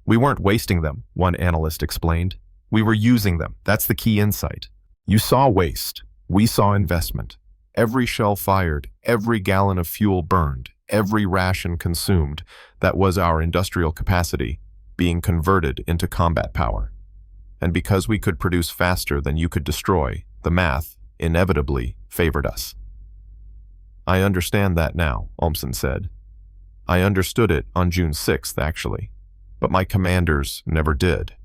"We weren't wasting them," one analyst explained. "We were using them. That's the key insight. You saw waste. We saw investment. Every shell fired, every gallon of fuel burned, every ration consumed. That was our industrial capacity being converted into combat power. And because we could produce faster than you could destroy, the math inevitably favored us." "I understand that now," Olmson said. "I understood it on June 6th, actually. But my commanders never did.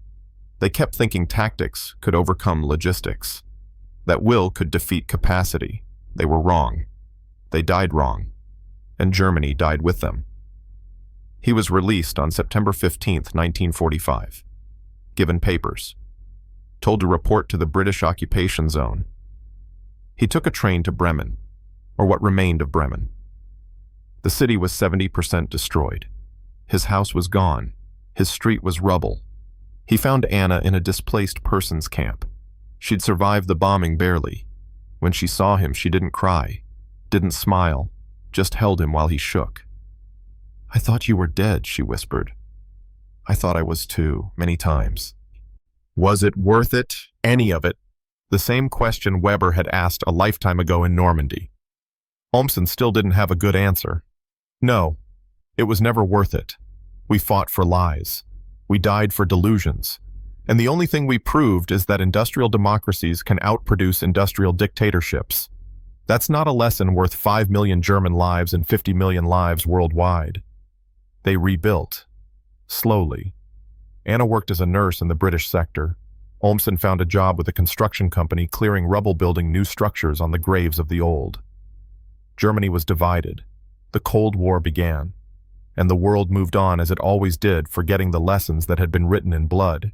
They kept thinking tactics could overcome logistics, that will could defeat capacity. They were wrong. They died wrong. And Germany died with them." He was released on September 15, 1945. Given papers. Told to report to the British occupation zone. He took a train to Bremen, or what remained of Bremen. The city was 70% destroyed. His house was gone. His street was rubble. He found Anna in a displaced persons camp. She'd survived the bombing barely. When she saw him, she didn't cry, didn't smile, just held him while he shook. "I thought you were dead," she whispered. "I thought I was too, many times." Was it worth it? Any of it? The same question Weber had asked a lifetime ago in Normandy. Olmson still didn't have a good answer. No, it was never worth it. We fought for lies. We died for delusions. And the only thing we proved is that industrial democracies can outproduce industrial dictatorships. That's not a lesson worth 5 million German lives and 50 million lives worldwide. They rebuilt. Slowly. Anna worked as a nurse in the British sector. Olmson found a job with a construction company clearing rubble, building new structures on the graves of the old. Germany was divided. The Cold War began. And the world moved on as it always did, forgetting the lessons that had been written in blood.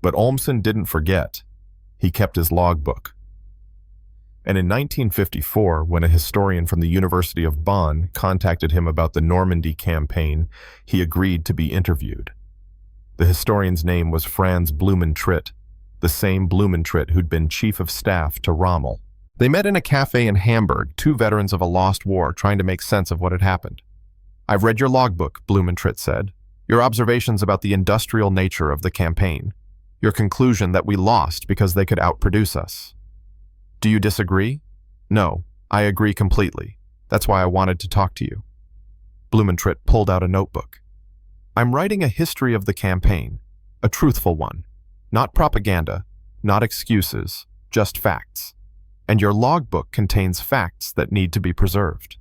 But Olmson didn't forget. He kept his logbook. And in 1954, when a historian from the University of Bonn contacted him about the Normandy campaign, he agreed to be interviewed. The historian's name was Franz Blumentritt, the same Blumentritt who'd been chief of staff to Rommel. They met in a cafe in Hamburg, two veterans of a lost war trying to make sense of what had happened. "I've read your logbook," Blumentritt said. "Your observations about the industrial nature of the campaign. Your conclusion that we lost because they could outproduce us. Do you disagree?" "No, I agree completely. That's why I wanted to talk to you." Blumentritt pulled out a notebook. "I'm writing a history of the campaign, a truthful one. Not propaganda, not excuses, just facts. And your logbook contains facts that need to be preserved."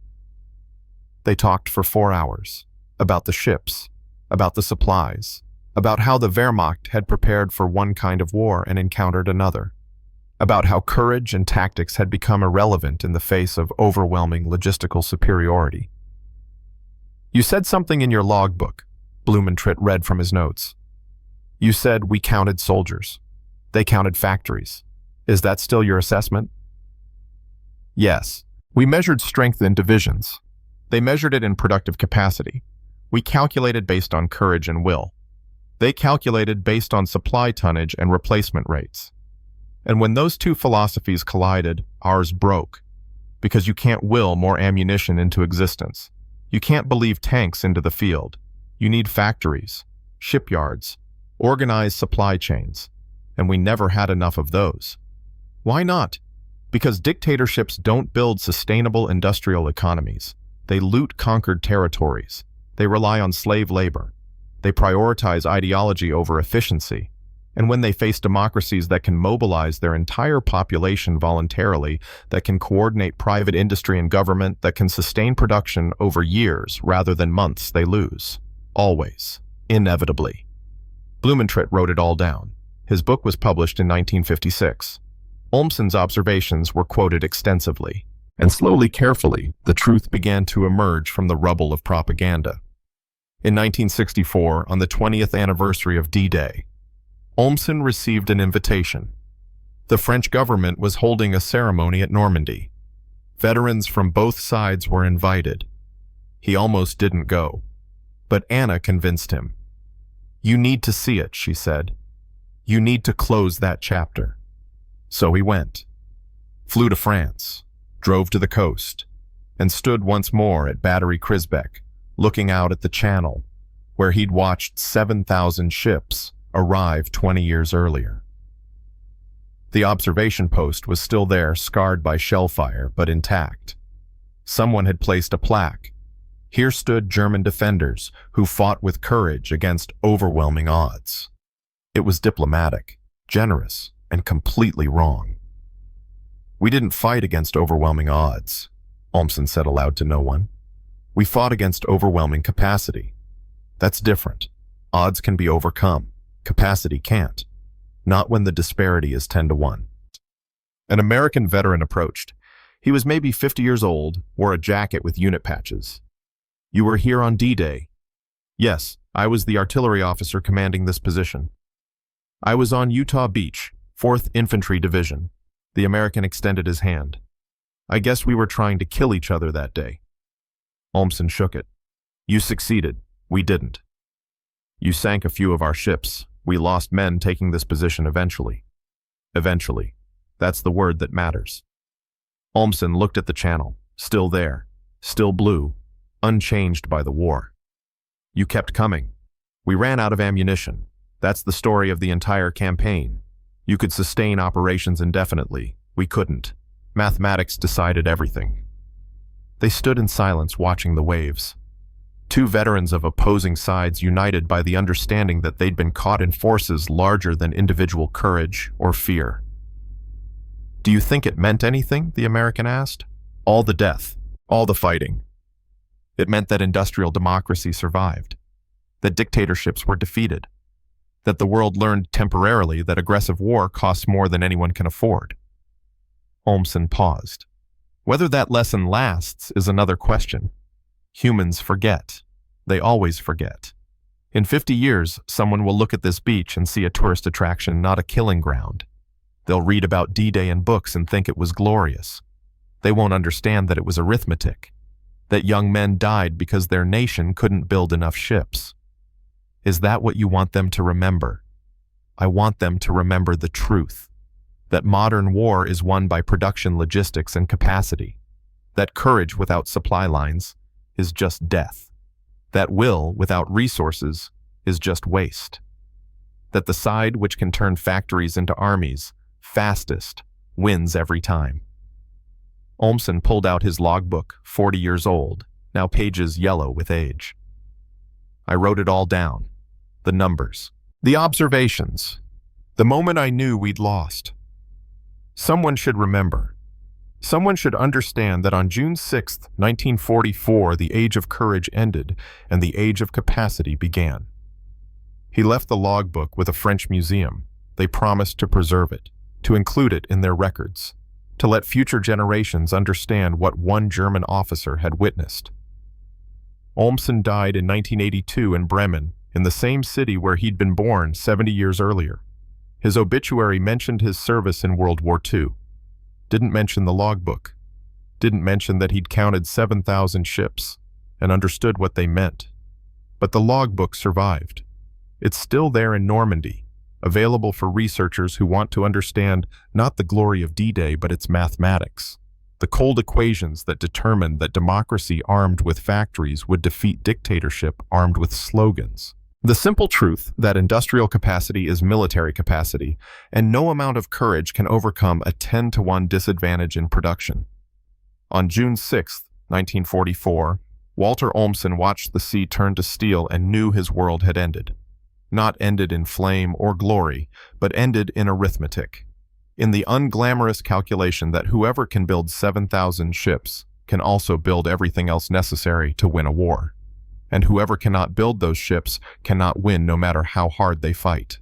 They talked for 4 hours, about the ships, about the supplies, about how the Wehrmacht had prepared for one kind of war and encountered another, about how courage and tactics had become irrelevant in the face of overwhelming logistical superiority. "You said something in your logbook," Blumentritt read from his notes. "You said we counted soldiers. They counted factories. Is that still your assessment?" "Yes. We measured strength in divisions. They measured it in productive capacity. We calculated based on courage and will. They calculated based on supply tonnage and replacement rates. And when those two philosophies collided, ours broke. Because you can't will more ammunition into existence. You can't believe tanks into the field. You need factories, shipyards, organized supply chains. And we never had enough of those. Why not? Because dictatorships don't build sustainable industrial economies. They loot conquered territories. They rely on slave labor. They prioritize ideology over efficiency. And when they face democracies that can mobilize their entire population voluntarily, that can coordinate private industry and government, that can sustain production over years rather than months, they lose. Always. Inevitably. Blumentritt wrote it all down. His book was published in 1956. Olmson's observations were quoted extensively. And slowly, carefully, the truth began to emerge from the rubble of propaganda. In 1964, on the 20th anniversary of D-Day, Olmson received an invitation. The French government was holding a ceremony at Normandy. Veterans from both sides were invited. He almost didn't go. But Anna convinced him. "You need to see it," she said. "You need to close that chapter." So he went. Flew to France, drove to the coast, and stood once more at Battery Crisbeck, looking out at the Channel, where he'd watched 7,000 ships arrive 20 years earlier. The observation post was still there, scarred by shellfire, but intact. Someone had placed a plaque. Here stood German defenders who fought with courage against overwhelming odds. It was diplomatic, generous, and completely wrong. "We didn't fight against overwhelming odds," Olmson said aloud to no one. "We fought against overwhelming capacity. That's different. Odds can be overcome. Capacity can't. Not when the disparity is 10 to 1. An American veteran approached. He was maybe 50 years old, wore a jacket with unit patches. "You were here on D-Day?" "Yes, I was the artillery officer commanding this position." "I was on Utah Beach, 4th Infantry Division." The American extended his hand. "I guess we were trying to kill each other that day." Olmson shook it. "You succeeded. We didn't. You sank a few of our ships. We lost men taking this position eventually." "Eventually. That's the word that matters." Olmson looked at the Channel, still there, still blue, unchanged by the war. "You kept coming. We ran out of ammunition. That's the story of the entire campaign. You could sustain operations indefinitely. We couldn't. Mathematics decided everything." They stood in silence watching the waves. Two veterans of opposing sides united by the understanding that they'd been caught in forces larger than individual courage or fear. "Do you think it meant anything?" the American asked. "All the death, all the fighting. It meant that industrial democracy survived, that dictatorships were defeated, that the world learned temporarily that aggressive war costs more than anyone can afford." Olmson paused. "Whether that lesson lasts is another question. Humans forget. They always forget. In 50 years, someone will look at this beach and see a tourist attraction, not a killing ground. They'll read about D-Day in books and think it was glorious. They won't understand that it was arithmetic, that young men died because their nation couldn't build enough ships. Is that what you want them to remember? I want them to remember the truth. that modern war is won by production logistics and capacity, that courage without supply lines is just death, that will without resources is just waste, that the side which can turn factories into armies fastest wins every time. Olmson pulled out his logbook, 40 years old, now pages yellow with age. I wrote it all down, the numbers, the observations, the moment I knew we'd lost. Someone should remember. Someone should understand that on June 6, 1944, the age of courage ended and the age of capacity began. He left the logbook with a French museum. They promised to preserve it, to include it in their records, to let future generations understand what one German officer had witnessed. Olmson died in 1982 in Bremen, in the same city where he'd been born 70 years earlier. His obituary mentioned his service in World War II. Didn't mention the logbook. Didn't mention that he'd counted 7,000 ships and understood what they meant. But the logbook survived. It's still there in Normandy, available for researchers who want to understand not the glory of D-Day but its mathematics, the cold equations that determined that democracy armed with factories would defeat dictatorship armed with slogans. The simple truth that industrial capacity is military capacity, and no amount of courage can overcome a 10-to-1 disadvantage in production. On June 6, 1944, Walter Olmson watched the sea turn to steel and knew his world had ended. Not ended in flame or glory, but ended in arithmetic, in the unglamorous calculation that whoever can build 7,000 ships can also build everything else necessary to win a war. And whoever cannot build those ships cannot win no matter how hard they fight.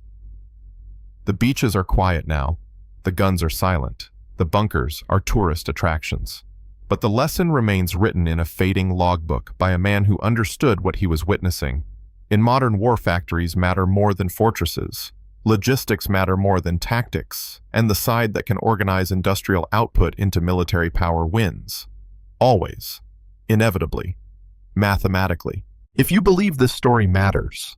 The beaches are quiet now, the guns are silent, the bunkers are tourist attractions. But the lesson remains written in a fading logbook by a man who understood what he was witnessing. In modern war, factories matter more than fortresses, logistics matter more than tactics, and the side that can organize industrial output into military power wins. Always. Inevitably. Mathematically. If you believe this story matters,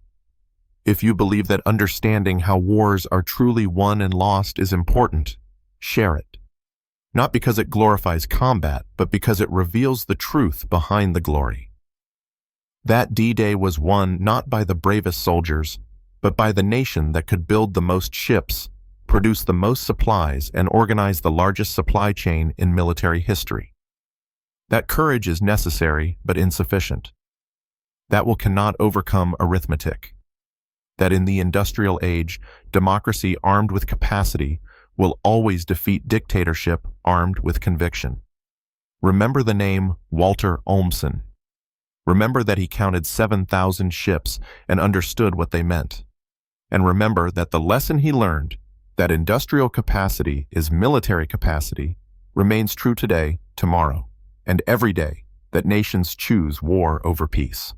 if you believe that understanding how wars are truly won and lost is important, share it. Not because it glorifies combat, but because it reveals the truth behind the glory. That D-Day was won not by the bravest soldiers, but by the nation that could build the most ships, produce the most supplies, and organize the largest supply chain in military history. That courage is necessary, but insufficient. That will cannot overcome arithmetic. That in the industrial age, democracy armed with capacity will always defeat dictatorship armed with conviction. Remember the name Walter Olmson. Remember that he counted 7,000 ships and understood what they meant. And remember that the lesson he learned, that industrial capacity is military capacity, remains true today, tomorrow, and every day that nations choose war over peace.